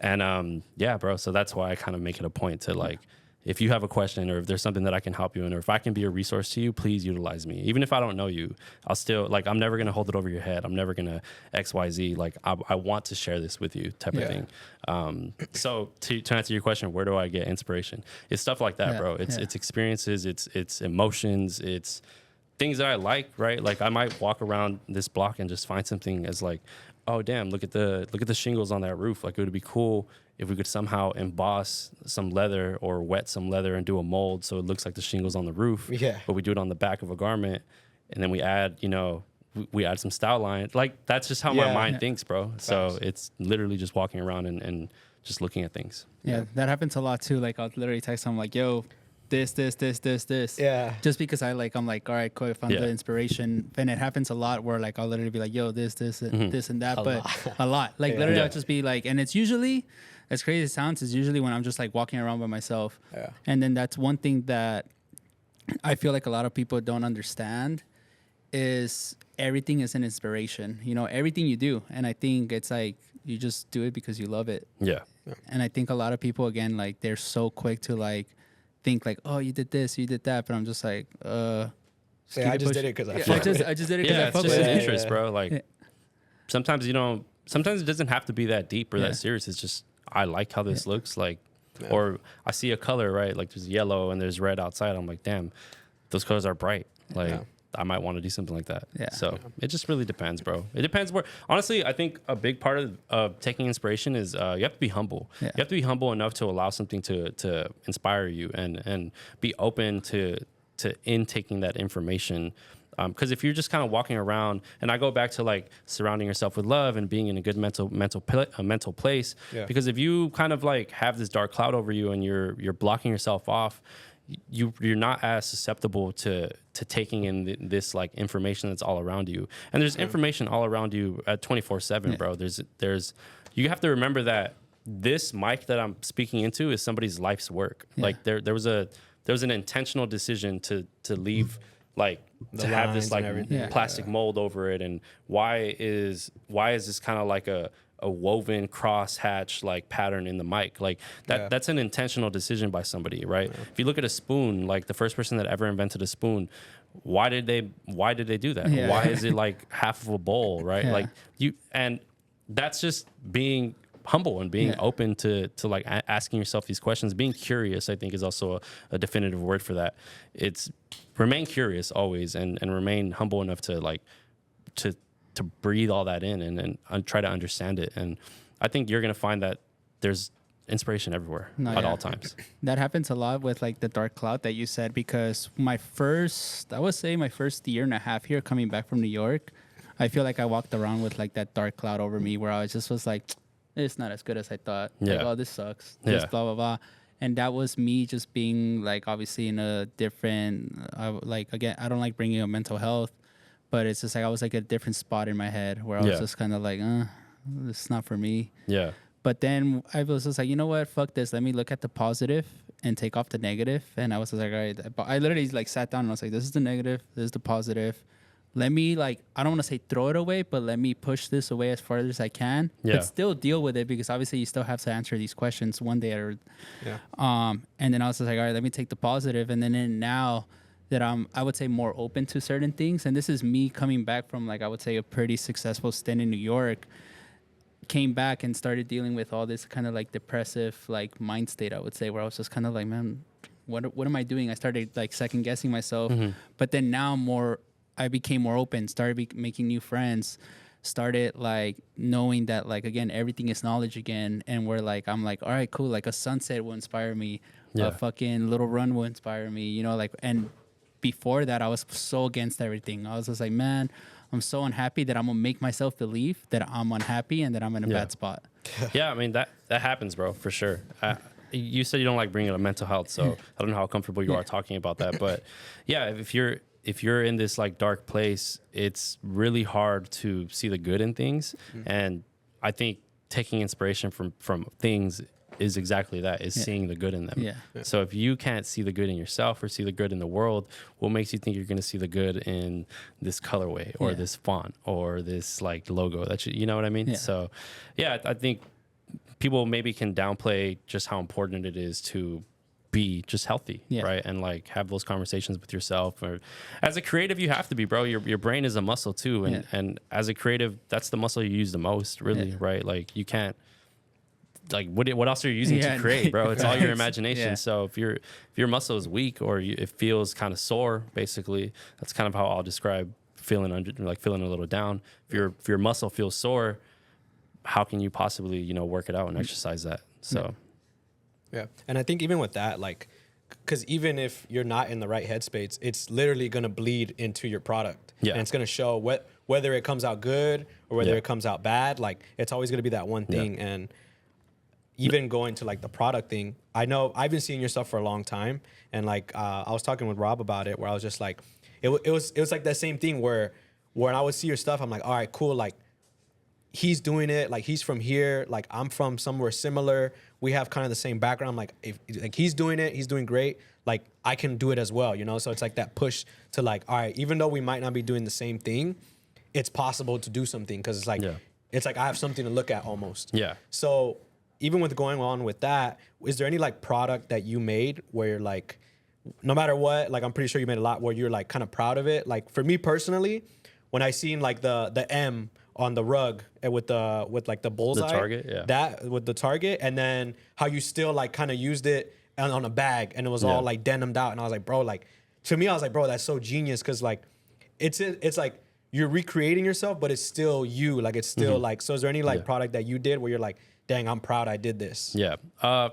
And bro, so that's why I kind of make it a point to like, if you have a question or if there's something that I can help you in, or if I can be a resource to you, please utilize me. Even if I don't know you, I'll still, like, I'm never going to hold it over your head. I'm never going to XYZ. Like, I want to share this with you type of thing. So to answer your question, where do I get inspiration? It's stuff like that, bro. It's experiences, it's emotions, it's things that I like, right? Like I might walk around this block and just find something as like, oh damn, look at the shingles on that roof. Like it would be cool if we could somehow emboss some leather or wet some leather and do a mold so it looks like the shingles on the roof. Yeah. But we do it on the back of a garment, and then we add, you know, we add some style line. Like that's just how my mind thinks, bro. So it's literally just walking around and just looking at things. Yeah, that happens a lot too. Like I'll literally text them like, yo, this. Yeah. Just because I'm like, all right, cool, I found the inspiration. And it happens a lot where like I'll literally be like, yo, this and this and that. A lot. Like literally I'll just be like, and it's usually, as crazy as it sounds, is usually when I'm just like walking around by myself. Yeah. And then that's one thing that I feel like a lot of people don't understand is everything is an inspiration. You know, everything you do. And I think it's like you just do it because you love it. Yeah. And I think a lot of people, again, like they're so quick to like think like, oh, you did this, you did that. But I'm just like, I just did it because I just did it because I fuck with it. It's just an interest, bro. Like sometimes it doesn't have to be that deep or that serious. It's just, I like how this looks like, or I see a color, right? Like there's yellow and there's red outside. I'm like, damn, those colors are bright. Like I might want to do something like that. Yeah. So it just really depends, bro. It depends where, honestly, I think a big part of taking inspiration is you have to be humble. Yeah. You have to be humble enough to allow something to inspire you and be open to in taking that information. Because if you're just kind of walking around, and I go back to like surrounding yourself with love and being in a good mental place. Yeah. Because if you kind of like have this dark cloud over you and you're blocking yourself off, you're not as susceptible to taking in this like information that's all around you. And there's information all around you at 24/7, bro. There's you have to remember that this mic that I'm speaking into is somebody's life's work. Yeah. Like there was an intentional decision to leave like The to have this lines like and everything. plastic mold over it. And why is this kind of like a woven cross hatch like pattern in the mic? Like that's an intentional decision by somebody, right? If you look at a spoon, like the first person that ever invented a spoon, why did they do that? Yeah. Why is it like half of a bowl, right? Yeah. Like and that's just being humble and being open to like asking yourself these questions. Being curious, I think, is also a definitive word for that. It's remain curious always and remain humble enough to like to breathe all that in and try to understand it. And I think you're going to find that there's inspiration everywhere at all times. That happens a lot with like the dark cloud that you said, because I would say my first year and a half here coming back from New York, I feel like I walked around with like that dark cloud over me where I was like, it's not as good as I thought. Yeah. Like, oh, this sucks. This blah, blah, blah. And that was me just being like, obviously in a different, again, I don't like bringing up mental health, but it's just like, I was like a different spot in my head where I was just kind of like, this is not for me. Yeah. But then I was just like, you know what? Fuck this. Let me look at the positive and take off the negative. And I was just like, all right. I literally like sat down and I was like, this is the negative. This is the positive. Let me like, I don't want to say throw it away, but let me push this away as far as I can. Yeah. But still deal with it, because obviously you still have to answer these questions one day or, and then I was just like, all right, let me take the positive. And then now that I would say more open to certain things. And this is me coming back from like, I would say a pretty successful stint in New York, came back and started dealing with all this kind of like depressive like mind state, I would say, where I was just kind of like, man, what am I doing? I started like second guessing myself. But then now I became more open, started making new friends, started like knowing that like, again, everything is knowledge again. And I'm like, all right, cool. Like a sunset will inspire me. A fucking little run will inspire me, you know, like, and before that I was so against everything. I was just like, man, I'm so unhappy that I'm gonna make myself believe that I'm unhappy and that I'm in a bad spot. Yeah. I mean, that happens, bro, for sure. You said you don't like bringing up mental health, so I don't know how comfortable you are talking about that, but yeah, if you're in this like dark place, it's really hard to see the good in things. And I think taking inspiration from things is exactly that, is seeing the good in them. Yeah. So if you can't see the good in yourself or see the good in the world, what makes you think you're going to see the good in this colorway or this font or this like logo that you know what I mean? Yeah. So yeah, I think people maybe can downplay just how important it is to be just healthy, right? And like have those conversations with yourself. Or as a creative, you have to be, bro. Your brain is a muscle too, and as a creative, that's the muscle you use the most, really, right? Like you can't, like what else are you using to create, bro? It's all your imagination. So if your muscle is weak or it feels kind of sore, basically, that's kind of how I'll describe feeling feeling a little down. If your muscle feels sore, how can you possibly work it out and exercise that? So. Yeah. And I think even with that, like, because even if you're not in the right headspace, it's literally going to bleed into your product. Yeah. And it's going to show whether it comes out good or whether it comes out bad. Like, it's always going to be that one thing. Yeah. And even going to like the product thing, I know I've been seeing your stuff for a long time. And like, I was talking with Rob about it, where I was just like, it was like that same thing where when I would see your stuff, I'm like, all right, cool. Like, he's doing it, like he's from here, like I'm from somewhere similar, we have kind of the same background, like if like he's doing it, he's doing great, like I can do it as well, so it's like that push to like, all right, even though we might not be doing the same thing, it's possible to do something, because it's like I have something to look at almost. So even with going on with that, is there any like product that you made where you're like, no matter what, like I'm pretty sure you made a lot where you're like kind of proud of it? Like for me personally, when I seen like the M on the rug with like the bullseye, the target, that with the target, and then how you still like kind of used it on a bag and it was all like denimed out, and I was like, bro, like to me I was like, bro, that's so genius, because like it's like you're recreating yourself, but it's still you. Like it's still like. So is there any like product that you did where you're like, dang, I'm proud I did this? Yeah,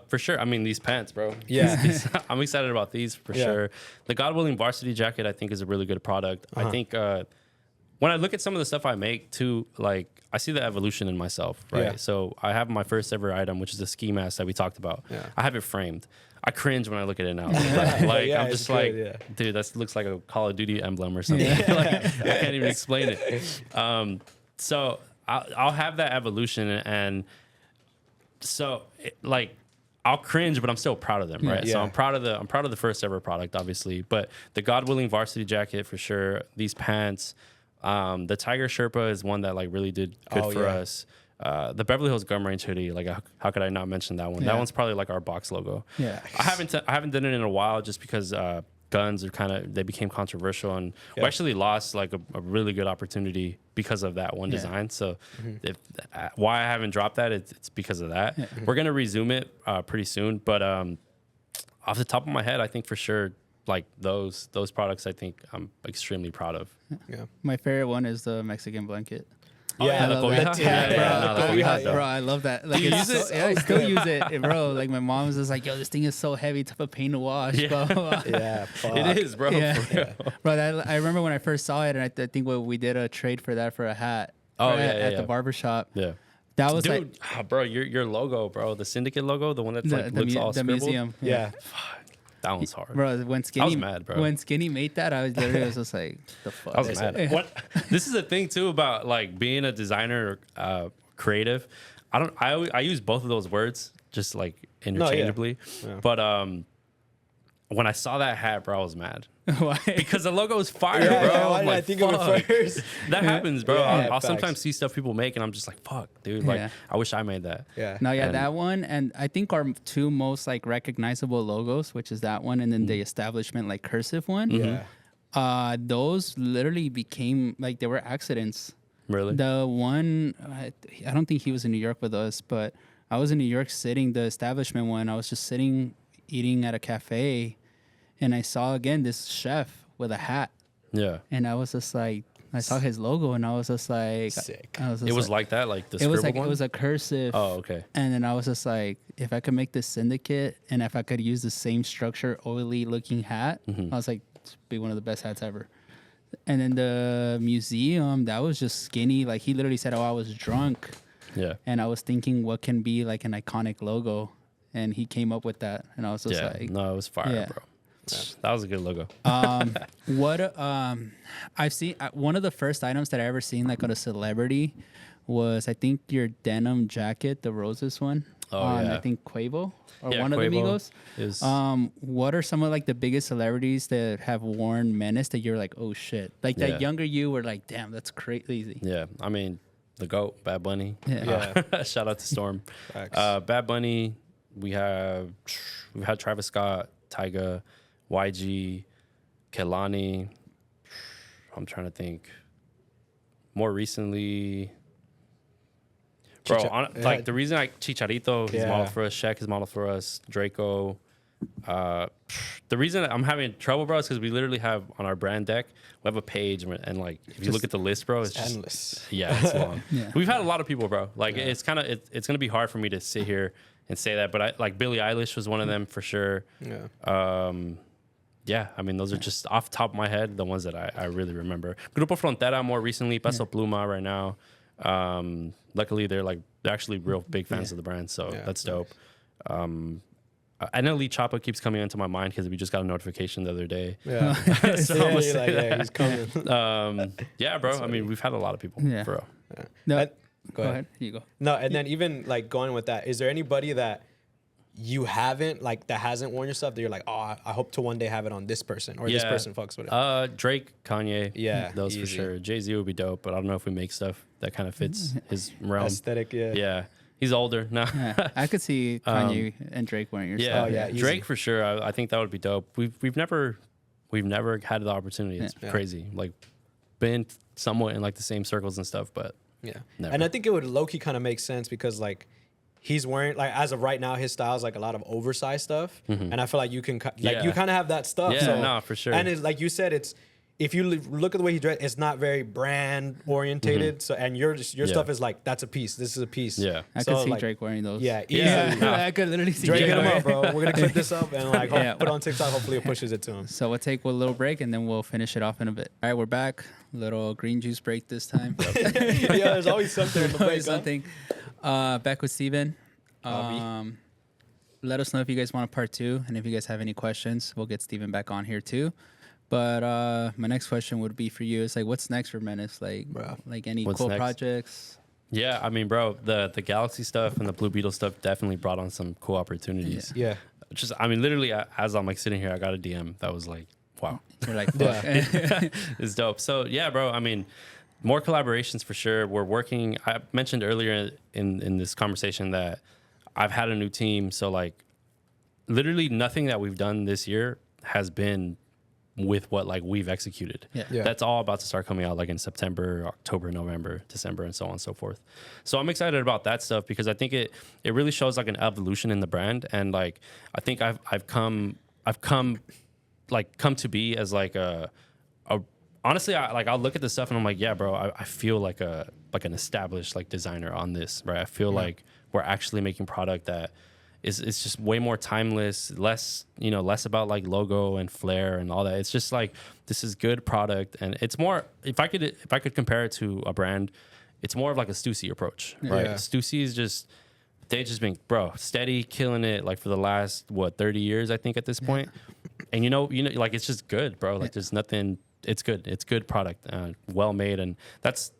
for sure. I mean, these pants, bro. Yeah. I'm excited about these for sure. The God Willing varsity jacket, I think, is a really good product. I think when I look at some of the stuff I make too, like I see the evolution in myself, right? Yeah. So I have my first ever item, which is the ski mask that we talked about. Yeah. I have it framed. I cringe when I look at it now. Like Yeah, I'm it's just good, like, yeah. dude, that looks like a Call of Duty emblem or something. Like, I can't even explain it. So I'll have that evolution, and so like I'll cringe, but I'm still proud of them, right? Yeah. So I'm proud of the first ever product, obviously. But the God Willing varsity jacket for sure. These pants, the Tiger Sherpa is one that like really did good for us. The Beverly Hills Gun Range hoodie, like how could I not mention that one? Yeah. That one's probably like our box logo. Yeah. I haven't done it in a while just because guns are they became controversial, and we actually lost like a really good opportunity because of that one design. So why I haven't dropped that, it's because of that. We're gonna resume it pretty soon, but off the top of my head, I think for sure like those products I think I'm extremely proud of. Yeah. My favorite one is the Mexican blanket. Yeah, the I love that cobija? too, Yeah, bro. yeah, no, the Cobija, cobija, bro, I love that. Like, you it's use so, it? yeah, I still use it, bro. Like my mom's just like, yo, this thing is so heavy, tough a pain to wash, Yeah. bro. Yeah, fuck. It is, bro. Yeah. For real. Bro, I remember when I first saw it, and I think we did a trade for that for a hat. Oh, right, yeah, at yeah. the barbershop. Yeah. That was Dude, like bro, your logo, bro, the Syndicate logo, the one that's like looks all the scribbled. museum. Yeah. That one's hard. Bro, when Skinny mad, bro. When Skinny made that, I was literally just like, the fuck. I was mad. What? This is the thing too about like being a designer, creative. I use both of those words just like interchangeably. Yeah. But when I saw that hat, bro, I was mad Why? because the logo is fire, Yeah, bro. yeah, why I'm did I like, think of fuck. it first? That happens, bro. Yeah, I'll facts. sometimes see stuff people make, and I'm just like, fuck, dude. Like, Yeah. I wish I made that. Yeah. No, yeah, And- that one, and I think our two most like recognizable logos, which is that one, and then the establishment like cursive one. Yeah. Those literally became like they were accidents. Really? The one, I don't think he was in New York with us, but I was in New York sitting, the establishment one. I was just sitting eating at a cafe, and I saw again this chef with a hat, Yeah. and I was just like, I saw his logo, and I was just like, Sick. I was just It was like that, like the it was scribbled like one? it was a cursive. Oh, okay. And then I was just like, if I could make this Syndicate, and if I could use the same structure, oily looking hat, I was like, it'd be one of the best hats ever. And then the museum, that was just Skinny. Like he literally said, "Oh, I was drunk," Yeah. and I was thinking, what can be like an iconic logo, and he came up with that, and I was just Yeah. like, No, it was fire, Yeah. bro. That was a good logo. I've seen one of the first items that I ever seen like on a celebrity was I think your denim jacket, the roses one. Oh, on, yeah. I think Quavo or Yeah, one of the Quavo Migos. is- What are some of like the biggest celebrities that have worn Menace that you're like, oh shit, like Yeah. that younger you were like, damn, that's crazy. Yeah, I mean, the GOAT, Bad Bunny. Yeah. Shout out to Storm. Facts. Bad Bunny, we've had Travis Scott, Tyga, YG, Kehlani. I'm trying to think. More recently, bro, like the reason Chicharito, he's Yeah. modeled for us. Shaq is modeled for us. Draco. The reason I'm having trouble, bro, is because we literally have on our brand deck, we have a page, and like if you look at the list, bro, it's just Endless. yeah, it's long. Yeah. We've had a lot of people, bro. Like it's kind of it's gonna be hard for me to sit here and say that, but I like Billie Eilish was one of them for sure. Yeah. Yeah, I mean those are just off the top of my head the ones that I really remember. Grupo Frontera more recently, Peso Pluma right now. Luckily they're actually real big fans of the brand, so Yeah, that's dope. I know Lee Choppa keeps coming into my mind because we just got a notification the other day. Yeah. So yeah, I'm gonna you're say like, yeah, that. he's coming. Yeah, bro. I mean, we've had a lot of people Yeah. for real. No, Go ahead. You go. No, and then even like going with that, is there anybody that you haven't like that hasn't worn your stuff that you're like, oh, I hope to one day have it on this person or this Yeah. person fucks with it? Drake, Kanye, Yeah, those for easy. sure. Jay-Z would be dope, but I don't know if we make stuff that kind of fits his realm. Aesthetic, yeah. Yeah, he's older now. Yeah, I could see Kanye and Drake wearing your Yeah, stuff. Oh, yeah, easy. Drake for sure. I think that would be dope. We've never had the opportunity. It's Yeah. crazy. Like been somewhat in like the same circles and stuff, but Yeah. Never. And I think it would low-key kind of make sense because like he's wearing like as of right now his style is like a lot of oversized stuff and I feel like you can like Yeah. you kind of have that stuff. Yeah, so, no, for sure. And it's like you said, if you look at the way he dressed, it's not very brand orientated. So, and your stuff is like, that's a piece. This is a piece. Yeah. I So, could see like, Drake wearing those. Yeah, easily. Yeah, I could literally see Drake, Drake hit him wearing up, bro. We're gonna clip this up and like Yeah. put it on TikTok. Hopefully, it pushes it to him. So we'll take a little break and then we'll finish it off in a bit. All right, we're back. Little green juice break this time. Yeah, there's always something in the break. Always something. Back with Steven. Let us know if you guys want a part 2, and if you guys have any questions, we'll get Steven back on here too. But my next question would be for you. It's like, what's next for Menace? Like, Bro. like any What's cool next? projects? Yeah, I mean, bro, the Galaxy stuff and the Blue Beetle stuff definitely brought on some cool opportunities. Yeah. Just, I mean, literally, as I'm like sitting here, I got a DM that was like, wow, You're like, fuck. it's dope. So yeah, bro, I mean, more collaborations for sure. We're working. I mentioned earlier in this conversation that I've had a new team. So like, literally nothing that we've done this year has been with what like we've executed. Yeah. Yeah. That's all about to start coming out like in September, October, November, December, and so on and so forth. So I'm excited about that stuff because I think it really shows like an evolution in the brand. And like, I think I've come to be as like a honestly, I'll look at this stuff and I'm like, yeah, bro, I feel like an established like designer on this, right? I feel like we're actually making product that it's just way more timeless, less about like logo and flair and all that. It's just like, this is good product. And it's more, if I could compare it to a brand, it's more of like a Stussy approach, right? Yeah. Stussy is just, they've just been, bro, steady killing it like for the last 30 years, I think at this point. And you know, like it's just good, bro. Like there's nothing, it's good. It's good product, well made. And that's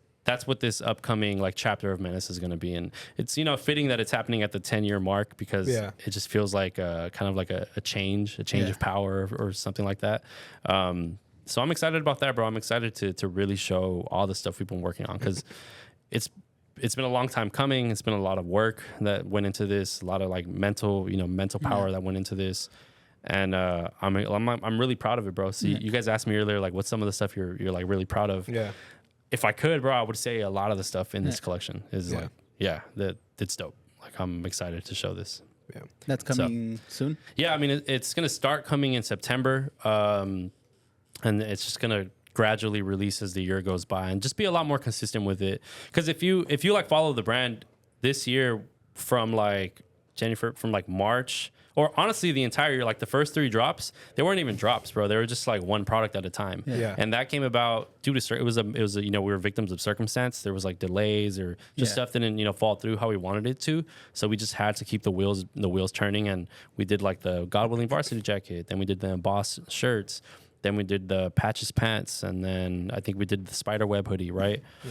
what this upcoming like chapter of Menace is going to be. And it's, fitting that it's happening at the 10-year mark because it just feels like kind of like a change of power or something like that. So I'm excited about that, bro. I'm excited to really show all the stuff we've been working on because it's been a long time coming. It's been a lot of work that went into this, a lot of like mental power that went into this. And I'm really proud of it, bro. So you guys asked me earlier, like, what's some of the stuff you're like really proud of? Yeah. If I could, bro, I would say a lot of the stuff in this collection is Yeah. like, that it's dope. Like I'm excited to show this. Yeah. That's coming soon. Yeah, I mean, it's gonna start coming in September, and it's just gonna gradually release as the year goes by, and just be a lot more consistent with it. Because if you like follow the brand this year from like January, from like March, or honestly the entire year, like the first 3 drops, they weren't even drops, bro. They were just like one product at a time. Yeah. And that came about due to it was a we were victims of circumstance. There was like delays or just stuff didn't fall through how we wanted it to. So we just had to keep the wheels turning, and we did like the God Willing varsity jacket, then we did the embossed shirts, then we did the patches pants, and then I think we did the spider web hoodie, right? Yeah.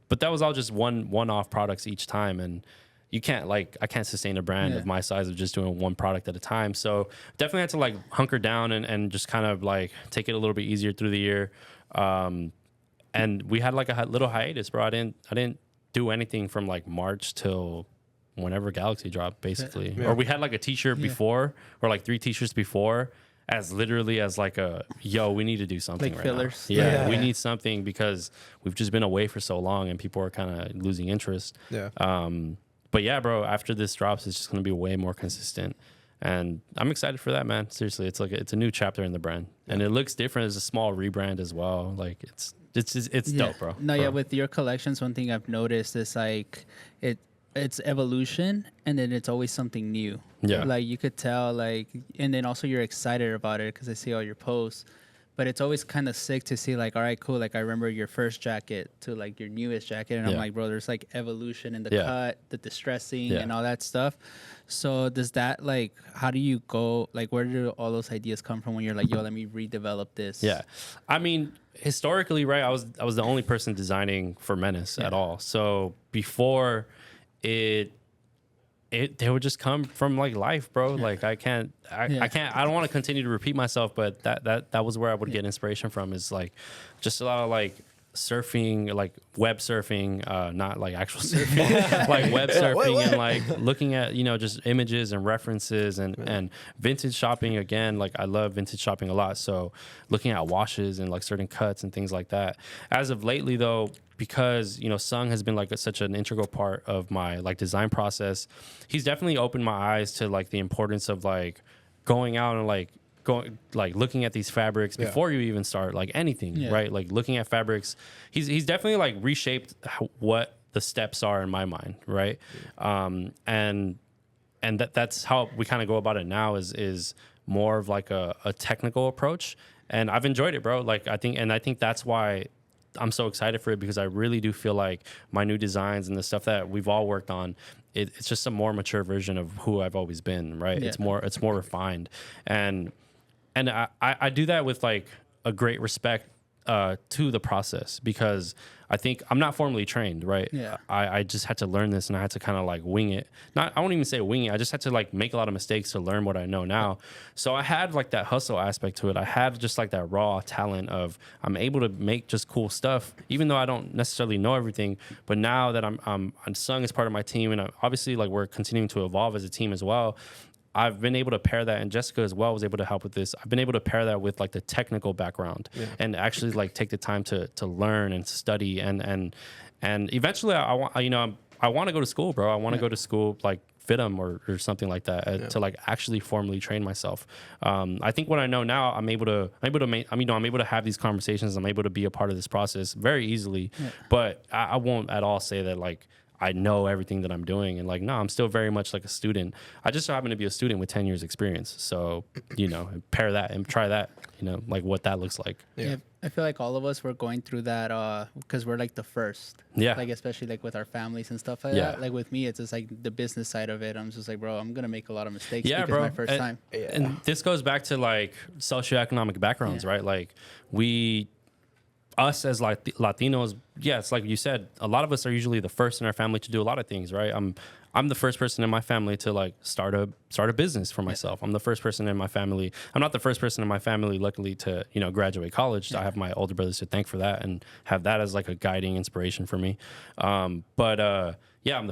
But that was all just one-off products each time, and I can't sustain a brand of my size of just doing one product at a time. So definitely had to like hunker down and just kind of like take it a little bit easier through the year. And we had like a little hiatus, bro. I didn't do anything from like March till whenever Galaxy dropped, basically. Yeah. Or we had like a t-shirt before, or like 3 t-shirts before, as literally as like we need to do something Like right fillers. now. Yeah, we need something because we've just been away for so long and people are kind of losing interest. Yeah. But yeah, bro, after this drops, it's just going to be way more consistent. And I'm excited for that, man. Seriously, it's a new chapter in the brand. And it looks different as a small rebrand as well. Like it's dope, bro. No, yeah, with your collections, one thing I've noticed is like it's evolution, and then it's always something new. Yeah. Like you could tell, like, and then also you're excited about it because I see all your posts. But it's always kind of sick to see, like, all right, cool. Like, I remember your first jacket to, like, your newest jacket. And I'm like, bro, there's, like, evolution in the cut, the distressing, and all that stuff. So does that, like, how do you go, like, where do all those ideas come from when you're like, yo, let me redevelop this? Yeah. I mean, historically, right, I was the only person designing for Menace at all. So before they would just come from like life, bro. Like I don't want to continue to repeat myself, but that was where I would get inspiration from, is like just a lot of like surfing, like web surfing, not like actual surfing, like web surfing and like looking at, just images and references and vintage shopping again. Like I love vintage shopping a lot. So looking at washes and like certain cuts and things like that. As of lately though, because Sung has been like such an integral part of my like design process, he's definitely opened my eyes to like the importance of like going out and like going like looking at these fabrics before you even start like anything, right? Like looking at fabrics. He's definitely like reshaped what the steps are in my mind, right? And that's how we kind of go about it now is more of like a technical approach. And I've enjoyed it, bro. Like I think that's why I'm so excited for it, because I really do feel like my new designs and the stuff that we've all worked on, it's just a more mature version of who I've always been, right? Yeah. It's more refined. And I do that with like a great respect to the process, because I think I'm not formally trained, right? Yeah. I just had to learn this, and I had to kind of like wing it. I won't even say wing it. I just had to like make a lot of mistakes to learn what I know now. So I had like that hustle aspect to it. I had just like that raw talent of I'm able to make just cool stuff, even though I don't necessarily know everything. But now that I'm Sung as part of my team, and obviously like we're continuing to evolve as a team as well, I've been able to pair that, and Jessica as well was able to help with this. I've been able to pair that with like the technical background and actually like take the time to learn and study and eventually I want to go to school, bro. I want to go to school like FITM or something like that to like actually formally train myself. I think what I know now, I'm able to have these conversations. I'm able to be a part of this process very easily, but I won't at all say that like I know everything that I'm doing. And like, no, I'm still very much like a student. I just happen to be a student with 10 years experience. So, pair that and try that, like what that looks like. Yeah. I feel like all of us were going through that because we're like the first. Yeah. Like, especially like with our families and stuff like that. Like with me, it's just like the business side of it. I'm just like, bro, I'm going to make a lot of mistakes because bro. it's my first time. And this goes back to like socioeconomic backgrounds, right? Like us as like Latinos, it's like you said, a lot of us are usually the first in our family to do a lot of things, right? I'm the first person in my family to like start a business for myself. I'm the first person in my family. I'm not the first person in my family, luckily, to graduate college. I have my older brothers to thank for that and have that as like a guiding inspiration for me. I'm the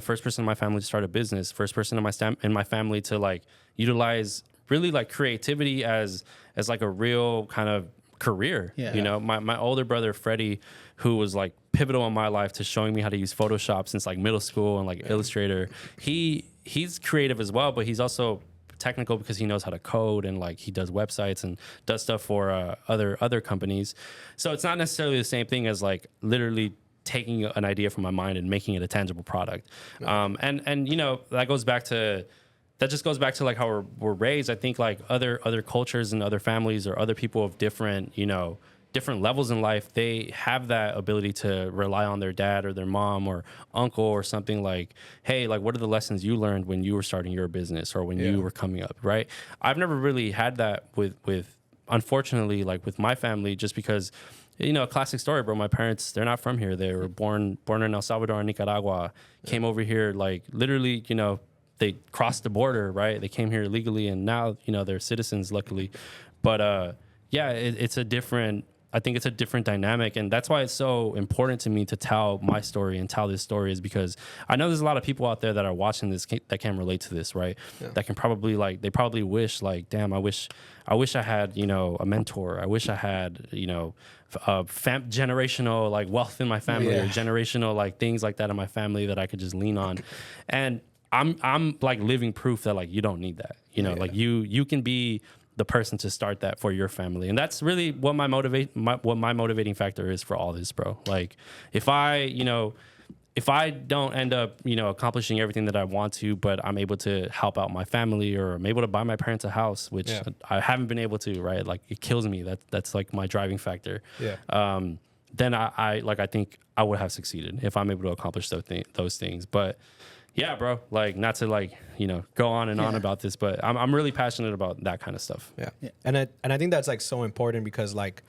first person in my family to start a business. First person in my family to like utilize really like creativity as like a real kind of career. My older brother Freddie, who was like pivotal in my life to showing me how to use Photoshop since like middle school and like Illustrator, he's creative as well, but he's also technical because he knows how to code and like he does websites and does stuff for other companies. So it's not necessarily the same thing as like literally taking an idea from my mind and making it a tangible product. And that just goes back to like how we're raised. I think like other cultures and other families or other people of different levels in life, they have that ability to rely on their dad or their mom or uncle or something like, hey, like what are the lessons you learned when you were starting your business or when you were coming up, right? I've never really had that with unfortunately, like with my family, just because, a classic story, bro. My parents, they're not from here. They were born in El Salvador and Nicaragua, came over here like literally, they crossed the border, right? They came here illegally, and now they're citizens, luckily. But it's a different. I think it's a different dynamic, and that's why it's so important to me to tell my story and tell this story, is because I know there's a lot of people out there that are watching this that can relate to this, right? That can probably they probably wish like, damn, I wish I had a mentor. I wish I had generational like wealth in my family or generational like things like that in my family that I could just lean on, and I'm like living proof that like you don't need that. Like you can be the person to start that for your family. And that's really what my motivating factor is for all this, bro. Like if I don't end up, accomplishing everything that I want to, but I'm able to help out my family or I'm able to buy my parents a house, which I haven't been able to, right? Like it kills me. That's like my driving factor. Then I think I would have succeeded if I'm able to accomplish those things. But yeah, bro, like not to like, go on and on about this, but I'm really passionate about that kind of stuff. Yeah. And I think that's like so important because like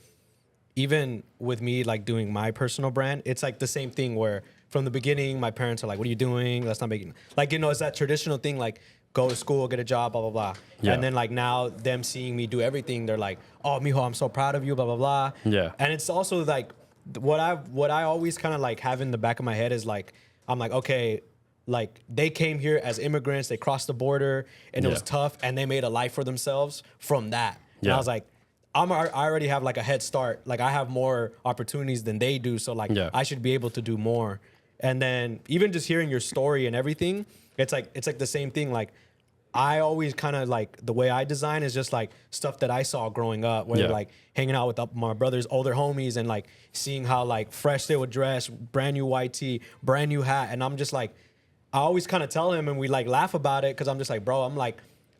even with me like doing my personal brand, it's like the same thing where from the beginning my parents are like, what are you doing? That's not making like, it's that traditional thing like go to school, get a job, blah, blah, blah. Yeah. And then like now them seeing me do everything, they're like, oh, mijo, I'm so proud of you, blah, blah, blah. Yeah. And it's also like what I always kind of like have in the back of my head is like, I'm like, okay, like they came here as immigrants, they crossed the border and it was tough and they made a life for themselves from that. And I was like, I already have like a head start. Like I have more opportunities than they do. So like I should be able to do more. And then even just hearing your story and everything, it's like the same thing. Like I always kind of like the way I design is just like stuff that I saw growing up, where like hanging out with my brother's older homies and like seeing how like fresh they would dress, brand new white tee, brand new hat. And I'm just like, I always kind of tell him and we like laugh about it because I'm just like, bro,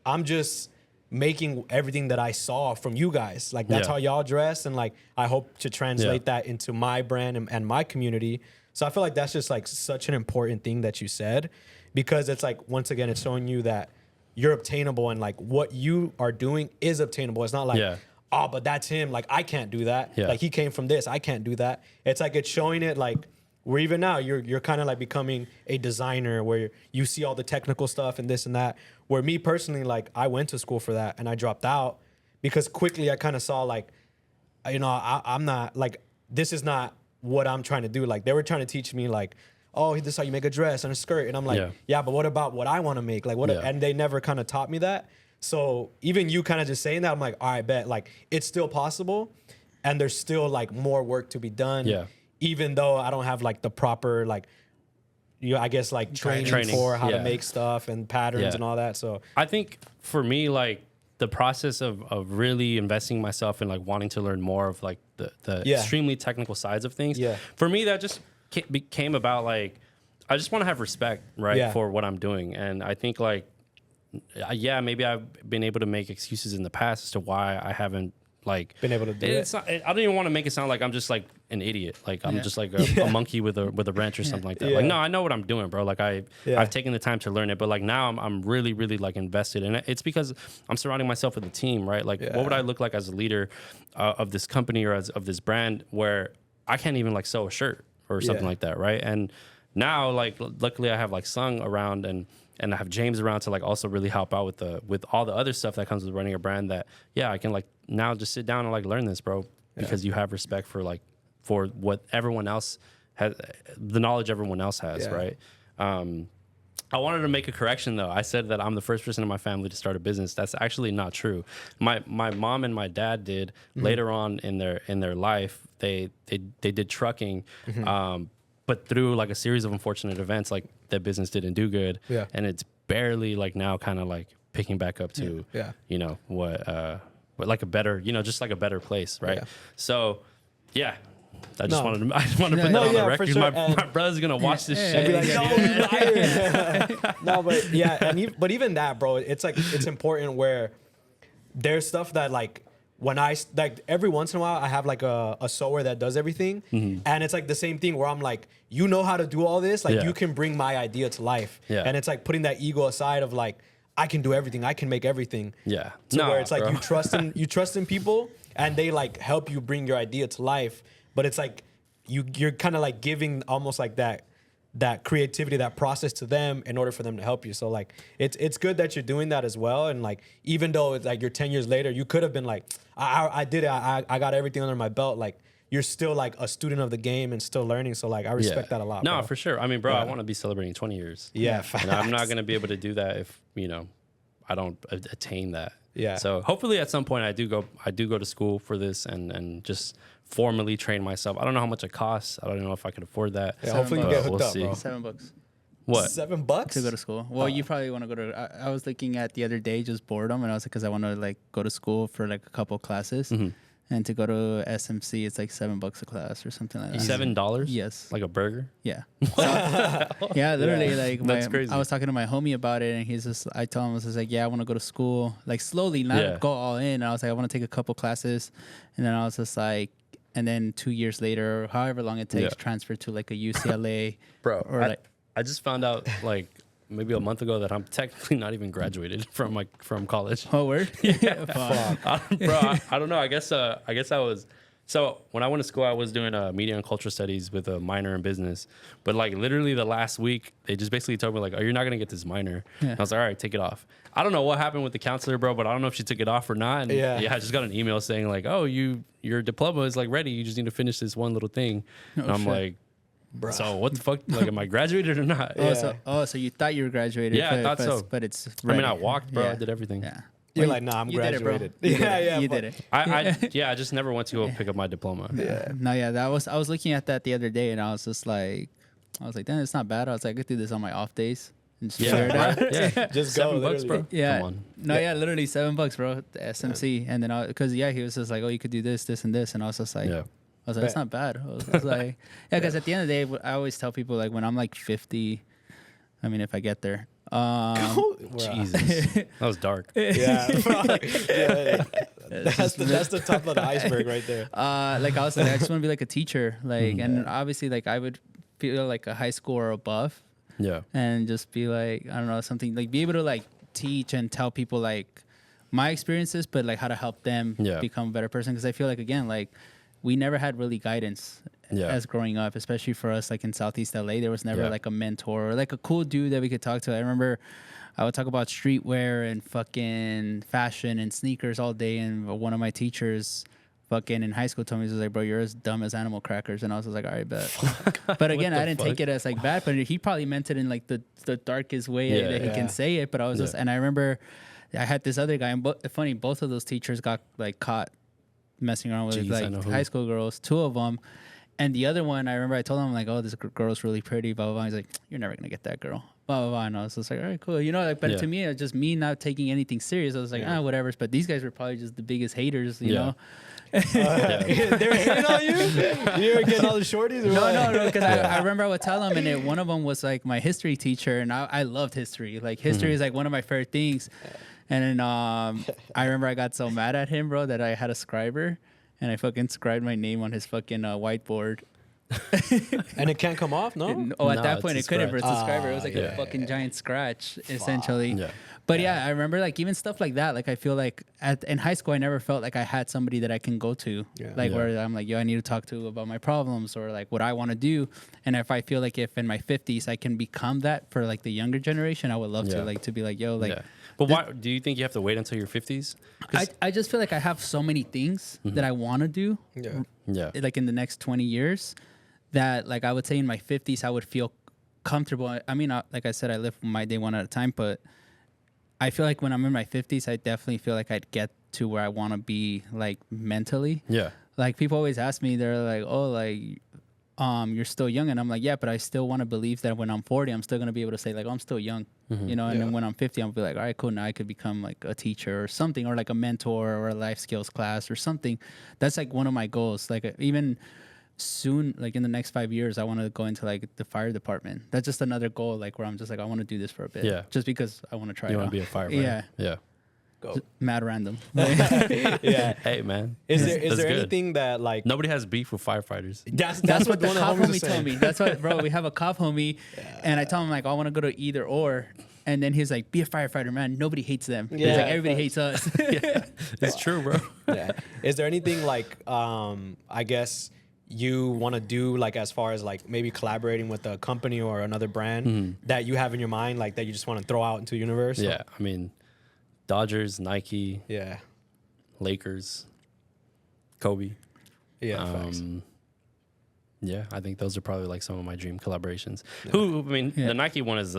I'm just making everything that I saw from you guys. Like that's how y'all dress. And like, I hope to translate that into my brand and my community. So I feel like that's just like such an important thing that you said, because it's like, once again, it's showing you that you're obtainable and like what you are doing is obtainable. It's not like, oh, but that's him. Like, I can't do that. Like, he came from this. I can't do that. It's like, it's showing it like, where even now you're kind of like becoming a designer where you see all the technical stuff and this and that. Where me personally, like, I went to school for that and I dropped out because quickly I kind of saw like, you know, I'm not like, this is not what I'm trying to do. Like, they were trying to teach me like, oh, this is how you make a dress and a skirt. And I'm like, yeah, but what about what I want to make? Like, what? And they never kind of taught me that. So even you kind of just saying that, I'm like, all right, bet. Like, it's still possible. And there's still like more work to be done. Yeah. Even though I don't have like the proper, like, you know, I guess like training for how to make stuff and patterns and all that. So I think for me, like, the process of really investing myself in like wanting to learn more of like the extremely technical sides of things. Yeah. For me, that just became about like, I just want to have respect, right, for what I'm doing. And I think like, maybe I've been able to make excuses in the past as to why I haven't like been able to do it. Not, I don't even want to make it sound like I'm just like an idiot. Like I'm just like a monkey with a wrench or something like that. Like, no, I know what I'm doing, bro. Like I've taken the time to learn it, but like now I'm really, really like invested. And it's because I'm surrounding myself with a team, right? Like what would I look like as a leader of this company or of this brand where I can't even like sew a shirt or something like that, right? And now, like, luckily I have like Sung around and I have James around to like also really help out with all the other stuff that comes with running a brand that, I can like now just sit down and like learn this, bro, because you have respect for like, for what everyone else has, the knowledge everyone else has, right? I wanted to make a correction though. I said that I'm the first person in my family to start a business. That's actually not true. My mom and my dad did later on in their life. They did trucking, but through like a series of unfortunate events, like their business didn't do good, and it's barely like now kind of like picking back up to you know what like a better, you know, just like a better place, right? So I just wanted to put that on the record. Sure. My brother's gonna watch this shit. No, but but even that, bro, it's like, it's important where there's stuff that like, when I like every once in a while I have like a sewer that does everything, and it's like the same thing where I'm like, you know how to do all this, like you can bring my idea to life, and it's like putting that ego aside of like, I can do everything, I can make everything, where it's like, bro, you trust in people and they like help you bring your idea to life, but it's like you're kind of like giving almost like that creativity, that process to them in order for them to help you. So like, it's good that you're doing that as well. And like, even though it's like you're 10 years later, you could have been like, I did it. I got everything under my belt. Like, you're still like a student of the game and still learning. So like, I respect that a lot. No, bro. for sure. I mean, bro, I want to be celebrating 20 years. Yeah. And I'm not going to be able to do that if, you know, I don't attain that. Yeah. So hopefully at some point I do go to school for this and just formally train myself. I don't know how much it costs. I don't know if I could afford that. Yeah, hopefully you get hooked up, bro. $7. What? $7 to go to school? Well, you probably want to go to. I was looking at the other day, just boredom, and I was like, because I want to like go to school for like a couple classes, and to go to SMC, it's like $7 a class or something like that. $7? Yes. Like a burger? Yeah. Yeah, literally, like that's crazy. I was talking to my homie about it, and I told him, I was like, yeah, I want to go to school, like slowly, not go all in. And I was like, I want to take a couple classes, and then I was just like. And then 2 years later, however long it takes, transfer to like a UCLA. Bro, or I just found out like maybe a month ago that I'm technically not even graduated from college. Oh, word? Yeah. Bro, I don't know. I guess I was. So when I went to school, I was doing media and culture studies with a minor in business. But like literally the last week, they just basically told me like, oh, you're not going to get this minor. And I was like, all right, take it off. I don't know what happened with the counselor, bro, but I don't know if she took it off or not. And I just got an email saying like, oh, your diploma is like ready. You just need to finish this one little thing. And I'm like, bruh. So what the fuck? Like, am I graduated or not? So you thought you were graduated? Yeah, I thought so. But it's ready. I mean, I walked, bro. I did everything. Yeah. You're like, nah, I'm graduated. You did it. I just never went to go pick up my diploma. I was looking at that the other day, and I was like, damn, it's not bad. I was like, I could do this on my off days and just Yeah, figure it out. right. Yeah, Just go, $7, bro. literally. Yeah. Come on. No, yeah, literally $7, bro. The SMC, and then because he was just like, oh, you could do this, this, and this, and I was just like, Yeah. I was like, it's not bad. I was like, yeah, because at the end of the day, I always tell people like when I'm like 50, I mean, if I get there, Jesus, that was dark. Yeah, yeah. That's the top of the iceberg right there. like I was like, I just want to be like a teacher, like, and obviously, like I would feel like a high school or above, Yeah, and just be like, I don't know, something like be able to like teach and tell people like my experiences, but like how to help them become a better person. Because I feel like again, like we never had really guidance as growing up, especially for us like in Southeast LA. There was never like a mentor or like a cool dude that we could talk to. I remember I would talk about streetwear and fucking fashion and sneakers all day, and one of my teachers fucking in high school told me, he was like, bro, you're as dumb as animal crackers. And I was just like, all right, bet. But again, I didn't take it as like bad, but he probably meant it in like the darkest way that he can say it. But I was just, and I remember I had this other guy, and funny, both of those teachers got like caught messing around with like high school girls, two of them. And the other one, I remember I told him, like, oh, this girl's really pretty, blah, blah, blah. He's like, you're never going to get that girl, blah, blah, blah. And I was just like, all right, cool. You know, like, but to me, it was just me not taking anything serious. I was like, whatever. But these guys were probably just the biggest haters, you know? They were hating on you? You were getting all the shorties? Or No, because I remember I would tell them, and one of them was like my history teacher, and I loved history. Like, history is like one of my favorite things. And then I remember I got so mad at him, bro, that I had a scriber, and I fucking scribed my name on his fucking whiteboard. And it can't come off, no? At that point it couldn't, but it's a scriber. It was like a fucking giant scratch, essentially. Yeah. But I remember like even stuff like that. Like I feel like in high school, I never felt like I had somebody that I can go to, where I'm like, yo, I need to talk to about my problems or like what I want to do. And if I feel like if in my 50s I can become that for like the younger generation, I would love to like to be like, yo, like. Yeah. But why do you think you have to wait until your 50s? I just feel like I have so many things that I want to do. Like in the next 20 years, that like I would say in my 50s I would feel comfortable. I mean, like I said, I live my day one at a time, but I feel like when I'm in my 50s, I definitely feel like I'd get to where I want to be, like mentally. Yeah. Like people always ask me, they're like, "Oh, like, you're still young," and I'm like, "Yeah, but I still want to believe that when I'm 40, I'm still gonna be able to say like, oh, I'm still young, you know." And then when I'm 50, I'm gonna be like, "All right, cool. Now I could become like a teacher or something, or like a mentor or a life skills class or something." That's like one of my goals. Like even soon, like in the next 5 years, I want to go into like the fire department. That's just another goal, like where I'm just like, I want to do this for a bit. Yeah. Just because I want to try. You want to be a firefighter. Yeah. Yeah. Go. Mad random. Yeah. Hey man. Is there anything that like nobody has beef with firefighters? That's what the cop homie told me. That's what, bro. We have a cop homie, and I told him like I want to go to either or. And then he's like, be a firefighter, man. Nobody hates them. Yeah, he's like, everybody hates us. Yeah, it's true, bro. Yeah. Is there anything like, I guess you want to do like as far as like maybe collaborating with a company or another brand that you have in your mind, like that you just want to throw out into the universe? Yeah. I mean, Dodgers, Nike. Yeah. Lakers, Kobe. Yeah. Yeah, I think those are probably like some of my dream collaborations. Yeah. The Nike one is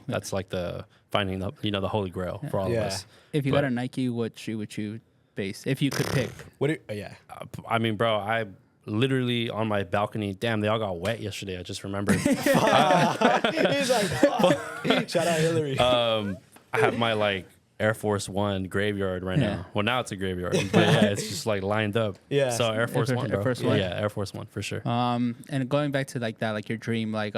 that's like the finding the the holy grail for all of us. If you got a Nike, what shoe would you base? If you could pick. I mean, bro, I literally on my balcony. Damn, they all got wet yesterday. I just remembered. He's like, shout out Hillary. I have my like Air Force One graveyard right now. Well, now it's a graveyard, but yeah, it's just like lined up. Yeah. So Air Force One, bro. Air Force One. Yeah, Air Force One for sure. And going back to like that, like your dream, like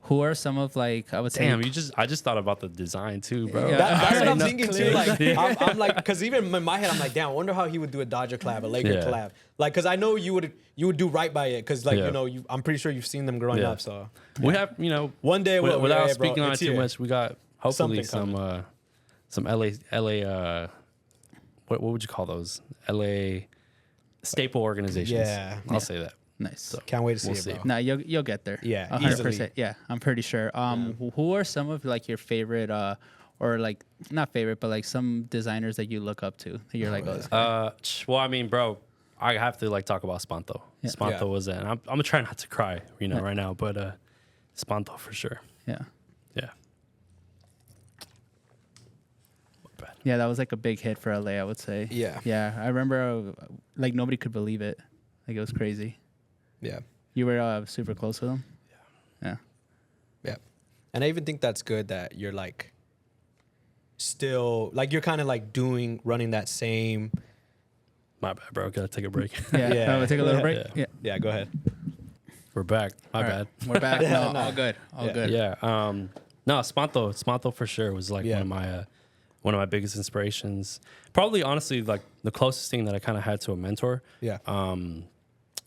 who are some of like I would say? Damn, I just thought about the design too, bro. Yeah. That's what I'm thinking too. Like I'm like, because even in my head, I'm like, damn, I wonder how he would do a Dodger collab, a Laker collab. Like, because I know you would do right by it, because like I'm pretty sure you've seen them growing up. So we have one day without speaking on it too much, we got hopefully some LA what would you call those? LA staple organizations. Yeah, I'll say that. Nice. So can't wait to see it, bro. Nah, you'll get there. Yeah, 100%. Yeah, I'm pretty sure. Who are some of like your favorite or like not favorite, but like some designers that you look up to that you're like, well, I mean, bro, I have to like talk about Spanto. Yeah. Spanto was in. I'm gonna try not to cry, right now, but Spanto for sure. Yeah. Yeah. Yeah, that was like a big hit for LA, I would say. Yeah. Yeah, I remember like nobody could believe it. Like it was crazy. Yeah. You were super close with him? Yeah. And I even think that's good that you're like still like you're kind of like running that same. My bad, bro. Gotta take a break. Yeah. Yeah. We'll take a little break. Yeah. Yeah. Yeah, go ahead. We're back. My All bad. right. We're back. No, all good. All Yeah. good. Yeah. No, Spanto for sure was like Yeah. one of my biggest inspirations. Probably, honestly, like the closest thing that I kind of had to a mentor. Yeah.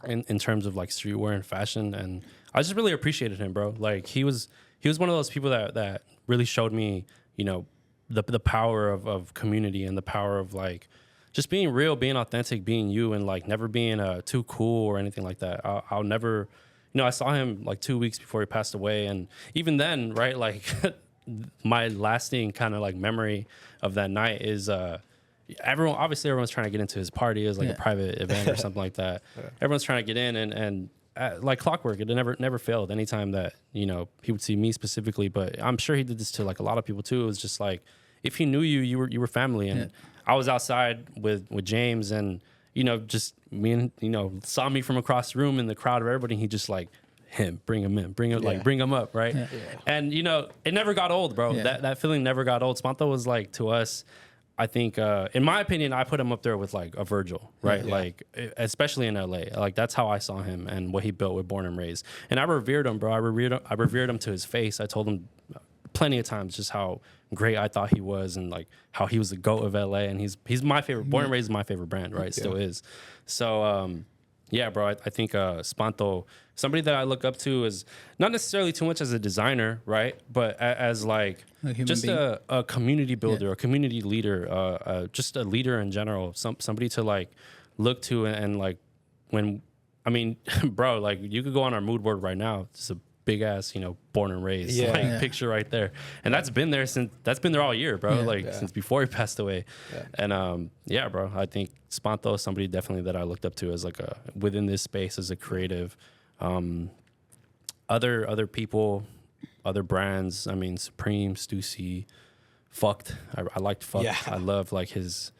In terms of like streetwear and fashion, and I just really appreciated him, bro. Like he was one of those people that really showed me, you know, the power of community and the power of like just being real, being authentic, being you, and like never being too cool or anything like that. I'll never, you know, I saw him like 2 weeks before he passed away, and even then, right, like my lasting kind of like memory of that night is everyone's trying to get into his party. It was like a private event or something like that. Everyone's trying to get in, and like clockwork, it never failed. Anytime that, you know, he would see me specifically, but I'm sure he did this to like a lot of people too. It was just like, if he knew you were family. And I was outside with James, and, you know, just me, and, you know, saw me from across the room in the crowd of everybody. And he just like, bring him in, bring him up. Right. Yeah. And, you know, it never got old, bro. Yeah. That feeling never got old. Spanto was like, to us, I think, in my opinion, I put him up there with like a Virgil, right? Yeah. Like, especially in LA, like that's how I saw him and what he built with Born and Raised. And I revered him, bro. I revered him to his face. I told him plenty of times just how great I thought he was, and like how he was the GOAT of LA. And he's my favorite. Born and Raised is my favorite brand, right? It still is. So, yeah, bro, I think Spanto, somebody that I look up to, is not necessarily too much as a designer, right? But as like just a community builder, a community leader, just a leader in general, somebody to like look to, and like when, I mean, bro, like you could go on our mood board right now. It's a big ass, you know, Born and Raised picture right there, and that's been there all year, bro. Since before he passed away. And yeah, bro, I think Spanto is somebody definitely that I looked up to as like within this space as a creative. Other people, other brands. I mean, Supreme, Stussy, Fucked. I liked Fucked. Yeah. I love like his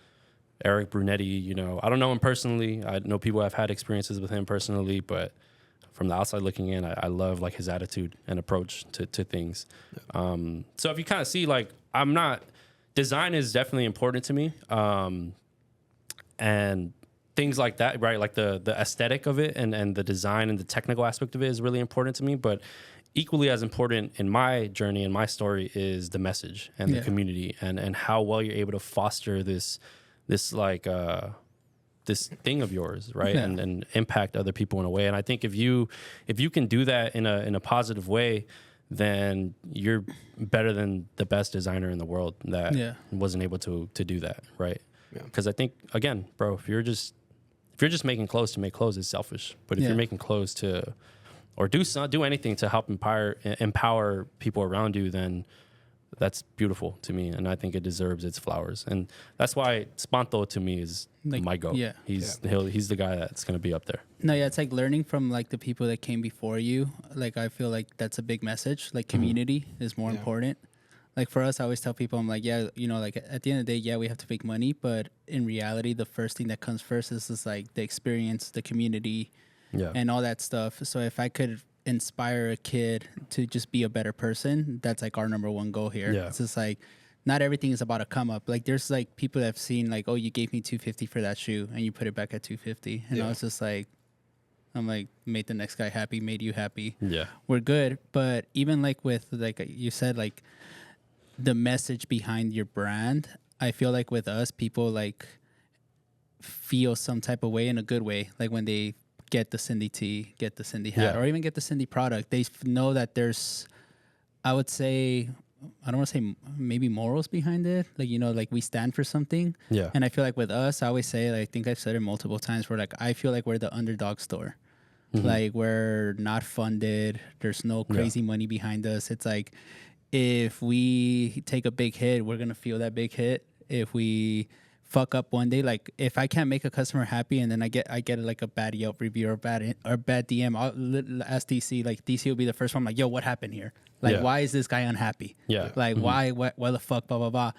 Eric Brunetti. You know, I don't know him personally. I know people have had experiences with him personally, but from the outside looking in, I love like his attitude and approach to things. So if you kind of see, like, design is definitely important to me. And things like that, right? Like the aesthetic of it and the design and the technical aspect of it is really important to me. But equally as important in my journey and my story is the message and the community and how well you're able to foster this like, this thing of yours, right? And impact other people in a way. And I think if you can do that in a positive way, then you're better than the best designer in the world that wasn't able to do that, right? Because I think, again, bro, if you're just making clothes to make clothes, it's selfish. But if you're making clothes or do anything to help empower people around you, then that's beautiful to me, and I think it deserves its flowers. And that's why Spanto to me is like, my GOAT. Yeah. He's the guy that's going to be up there. No, yeah, it's like learning from like the people that came before you. Like I feel like that's a big message. Like community is more important. Like for us, I always tell people, I'm like, yeah, you know, like at the end of the day, yeah, we have to make money, but in reality, the first thing that comes first is just like the experience, the community, and all that stuff. So if I could inspire a kid to just be a better person, that's like our number one goal here. It's just like not everything is about a come up. Like there's like people that have seen like, oh, you gave me $250 for that shoe and you put it back at $250, and I was just like, I'm like, made the next guy happy, made you happy, we're good. But even like with like you said, like the message behind your brand, I feel like with us, people like feel some type of way in a good way, like when they get the Cindy tee, get the Cindy hat, or even get the Cindy product, they know that there's, I would say, I don't want to say maybe morals behind it. Like, you know, like we stand for something. And I feel like with us, I always say, like, I think I've said it multiple times, where like, I feel like we're the underdog store. Like we're not funded. There's no crazy money behind us. It's like, if we take a big hit, we're going to feel that big hit. If we fuck up one day, like if I can't make a customer happy and then I get like a bad Yelp review or bad DM, I'll ask DC. Like DC will be the first one. I'm like, yo, what happened here? Like, why is this guy unhappy? Like, why the fuck, blah, blah, blah.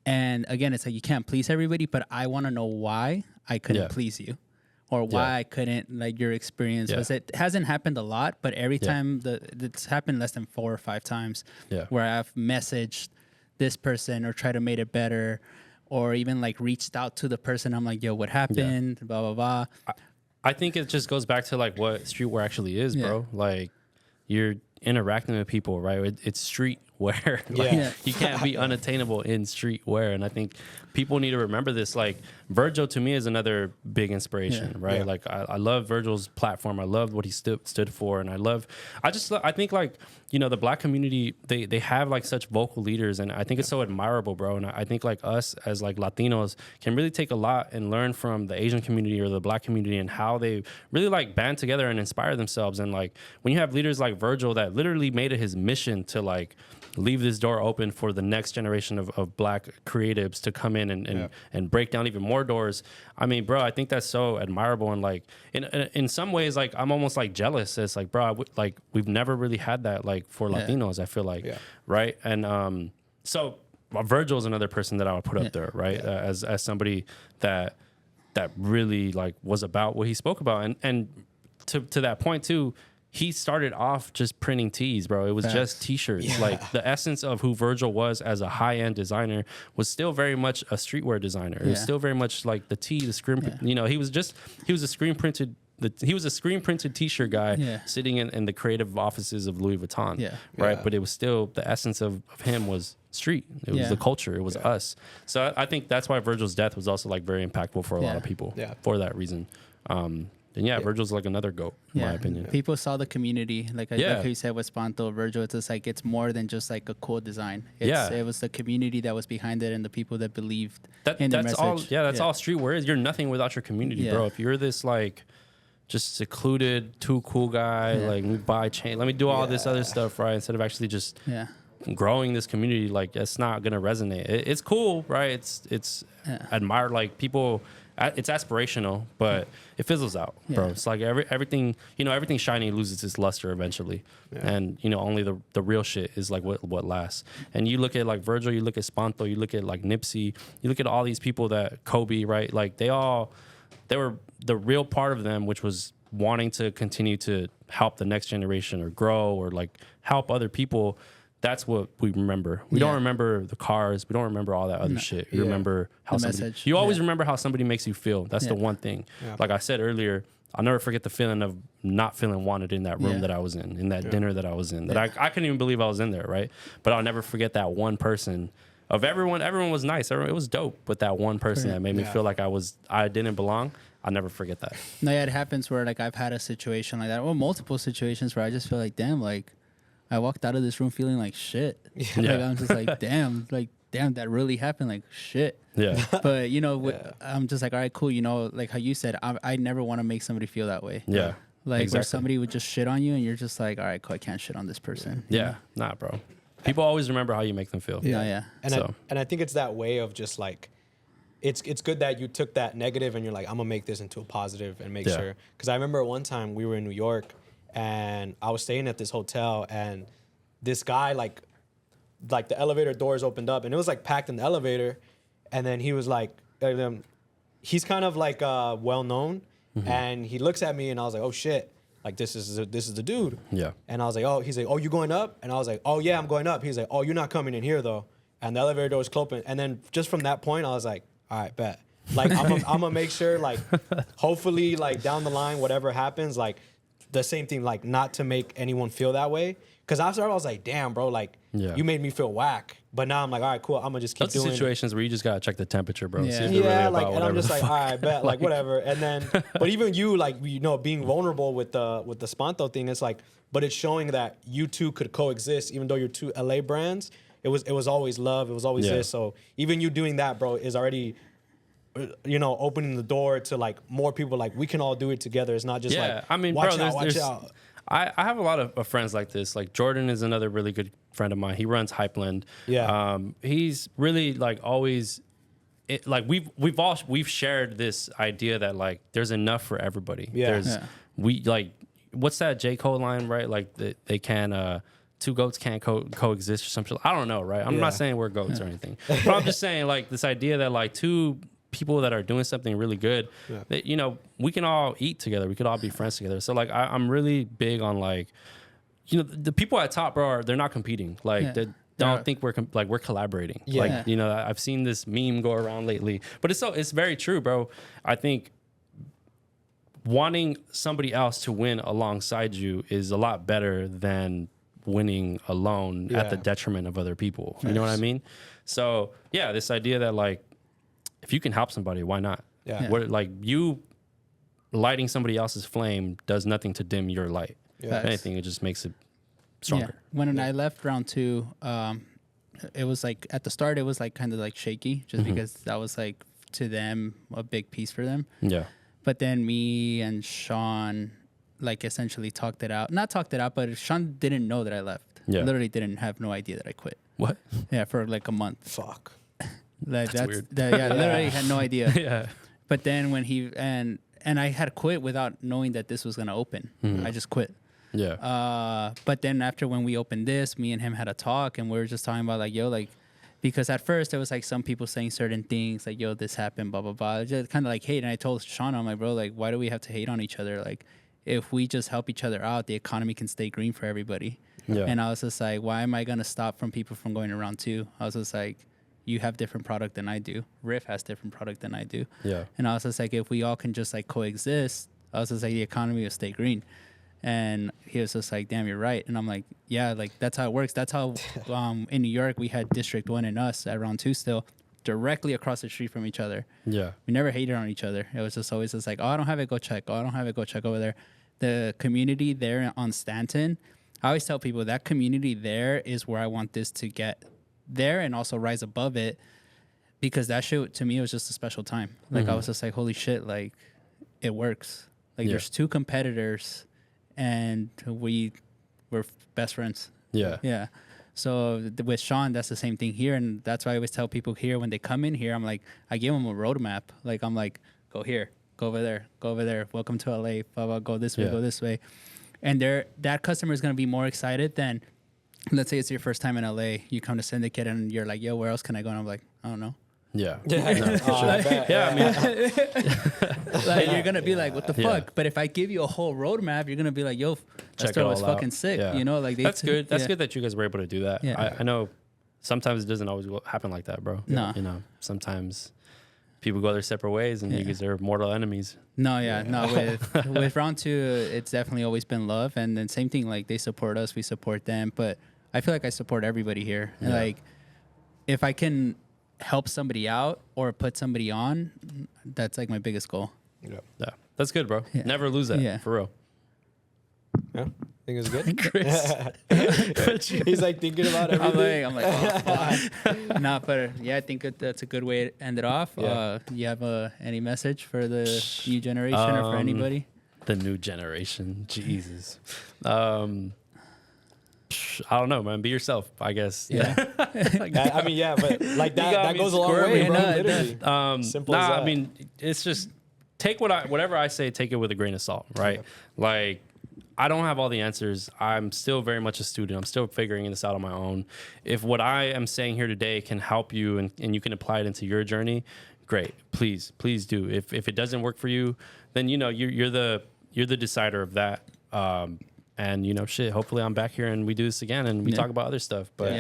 And again, it's like you can't please everybody, but I want to know why I couldn't please you. or why Yeah. I couldn't, like your experience Yeah. was. It hasn't happened a lot, but every Yeah. time it's happened less than 4 or 5 times Yeah. where I've messaged this person or tried to make it better, or even like reached out to the person. I'm like, yo, what happened? Blah, blah, blah. I think it just goes back to like what streetwear actually is, bro. Like you're interacting with people, right? It's streetwear. Like, Yeah. you can't be unattainable in streetwear. And I think people need to remember this. Like Virgil to me is another big inspiration, Yeah. right? Yeah. Like I love Virgil's platform. I love what he stood for. And I think like, you know, the black community, they have like such vocal leaders. And I think it's so admirable, bro. And I think like us as like Latinos can really take a lot and learn from the Asian community or the black community and how they really like band together and inspire themselves. And like when you have leaders like Virgil that literally made it his mission to like leave this door open for the next generation of black creatives to come in and break down even more doors. I mean, bro, I think that's so admirable. And like in some ways, like I'm almost like jealous. It's like, bro, like we've never really had that like for Latinos, I feel like, right? And so Virgil is another person that I would put up there, right? As somebody that really like was about what he spoke about. And to that point too, he started off just printing tees, bro. It was just t-shirts. Yeah. Like the essence of who Virgil was as a high-end designer was still very much a streetwear designer. It was still very much like the tee, the screen, you know, he was a screen printed t-shirt guy sitting in the creative offices of Louis Vuitton. Right. Yeah. But it was still the essence of him was street. It was the culture. It was us. So I think that's why Virgil's death was also like very impactful for a lot of people for that reason. And Virgil's like another GOAT, in my opinion. People saw the community, like you said with Spanto, Virgil. It's just like it's more than just like a cool design. It was the community that was behind it and the people that believed in the message. All streetwear is. You're nothing without your community, bro. If you're this like just secluded, too cool guy, like let me buy chain, let me do all this other stuff, right? Instead of actually just growing this community, like that's not gonna resonate. It's cool, right? It's admired, like people. It's aspirational, but it fizzles out, bro. It's like everything, you know, everything shiny loses its luster eventually. And, you know, only the real shit is like what lasts. And you look at like Virgil, you look at Spanto, you look at like Nipsey, you look at all these people that Kobe, right? Like they were the real part of them, which was wanting to continue to help the next generation or grow or like help other people. That's what we remember. We don't remember the cars. We don't remember all that other shit. We remember how the somebody. message. You always remember how somebody makes you feel. That's the one thing. Like I said earlier, I'll never forget the feeling of not feeling wanted in that room that I was in that dinner that I was in. That I couldn't even believe I was in there, right? But I'll never forget that one person. Of everyone was nice. It was dope. But that one person that made me feel like I didn't belong. I'll never forget that. No, it happens where like I've had a situation like that, or multiple situations where I just feel like, damn, like I walked out of this room feeling like shit. Like I'm just like, damn, that really happened, like shit. Yeah. But you know, I'm just like, all right, cool. You know, like how you said, I never want to make somebody feel that way. Yeah. Like where somebody would just shit on you, and you're just like, all right, cool, I can't shit on this person. Yeah. Nah, bro. People always remember how you make them feel. Yeah. And I think it's that way of just like, it's good that you took that negative and you're like, I'm gonna make this into a positive and make sure. Because I remember one time we were in New York and I was staying at this hotel and this guy like the elevator doors opened up and it was like packed in the elevator, and then he was like, he's kind of like well known, and he looks at me and I was like, oh shit. Like this is the dude. Yeah. And I was like, oh, he's like, oh, you going up? And I was like, oh yeah, I'm going up. He's like, oh, you're not coming in here though. And the elevator door was closing. And then just from that point, I was like, all right, bet. Like I'm gonna make sure, like, hopefully, like down the line, whatever happens, like the same thing, like not to make anyone feel that way. Cause after I was like, damn, bro, like you made me feel whack. But now I'm like, all right, cool. I'm gonna just keep doing. That's situations where you just gotta check the temperature, bro. Yeah, See if they're really like, about and I'm just like, the all right, bet, like whatever. And then, but even you, like, you know, being vulnerable with the Spanto thing, it's like, but it's showing that you two could coexist, even though you're two LA brands. It was always love. It was always this. So even you doing that, bro, is already, you know, opening the door to like more people. Like we can all do it together. It's not just like, I mean, watch bro, out, watch out. I have a lot of friends like this. Like Jordan is another really good friend of mine. He runs Hypeland. Yeah. He's really like always, like we've shared this idea that like there's enough for everybody. Yeah. We like, what's that J. Cole line, right? Like they can, two goats can't coexist or something. I don't know, right? I'm not saying we're goats or anything, but I'm just saying like this idea that like two people that are doing something really good, that, you know, we can all eat together. We could all be friends together. So like, I'm really big on like, you know, the people at top, bro, they're not competing. Like they don't think we're we're collaborating. Yeah. Like, you know, I've seen this meme go around lately, but it's very true, bro. I think wanting somebody else to win alongside you is a lot better than winning alone at the detriment of other people. You know what I mean? So yeah, this idea that like, if you can help somebody, why not? What, like, you lighting somebody else's flame does nothing to dim your light. If anything, it just makes it stronger. When I left round 2, it was like at the start, it was like kind of like shaky, just because that was like to them a big piece for them. Yeah. But then me and Sean like essentially talked it out. Not talked it out, but Sean didn't know that I left. Yeah. Literally didn't have no idea that I quit. What? Yeah, for like a month. Fuck. Like That's weird. Literally had no idea. Yeah. But then when he and I had quit without knowing that this was gonna open. I just quit. Yeah. But then after when we opened this, me and him had a talk, and we were just talking about like, yo, like, because at first there was like some people saying certain things like, yo, this happened, blah blah blah, just kind of like hate. And I told Sean, I'm like, bro, like, why do we have to hate on each other? Like, if we just help each other out, the economy can stay green for everybody. Yeah. And I was just like, why am I gonna stop from people from going to round 2? I was just like, you have different product than I do. Riff has different product than I do. Yeah. And I was just like, if we all can just like coexist, I was just like, the economy will stay green. And he was just like, damn, you're right. And I'm like, yeah, like that's how it works. That's how in New York we had District 1 and us at round 2 still directly across the street from each other. Yeah. We never hated on each other. It was just always just like, oh, I don't have it, go check. Oh, I don't have it, go check over there. The community there on Stanton, I always tell people that community there is where I want this to get there and also rise above it, because that shit to me was just a special time. Like I was just like, holy shit, like it works. Like there's 2 competitors and we're best friends. Yeah. Yeah. So with Sean, that's the same thing here. And that's why I always tell people here when they come in here, I'm like, I give them a roadmap. Like, I'm like, go here, go over there, go over there. Welcome to LA. Blah, blah, go this way, go this way. And that customer is going to be more excited than, let's say it's your first time in LA. You come to Syndicate and you're like, yo, where else can I go? And I'm like, I don't know. Yeah. I mean, Like, you're going to be like, what the fuck? But if I give you a whole roadmap, you're going to be like, yo, that store was fucking sick. Yeah. You know, like that's good. That's good that you guys were able to do that. Yeah. I know sometimes it doesn't always happen like that, bro. No. You know, sometimes people go their separate ways and you guys are mortal enemies. No, with round 2, it's definitely always been love. And then same thing, like they support us, we support them. But I feel like I support everybody here. And like, if I can help somebody out or put somebody on, that's like my biggest goal. Yeah. That's good, bro. Never lose that. Yeah. For real. yeah, I think it's good. Chris. He's like thinking about everything. I'm like, oh, fuck. Nah, but yeah, I think that's a good way to end it off. Yeah. You have any message for the new generation or for anybody? The new generation. Jesus. I don't know, man. Be yourself, I guess. Yeah. I mean, yeah, but like that me goes a long way, squirming. bro. No, it Literally. Simple as that. I mean, it's just take whatever I say, take it with a grain of salt, right? Like, I don't have all the answers. I'm still very much a student. I'm still figuring this out on my own. If what I am saying here today can help you and you can apply it into your journey, great. Please do. If it doesn't work for you, then you know you're the decider of that. And you know, shit. Hopefully, I'm back here and we do this again and we talk about other stuff. But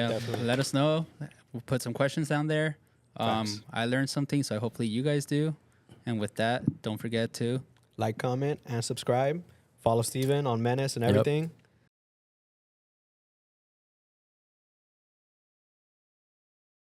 Let us know. We'll put some questions down there. I learned something, so hopefully you guys do. And with that, don't forget to like, comment, and subscribe. Follow Steven on Menace and everything.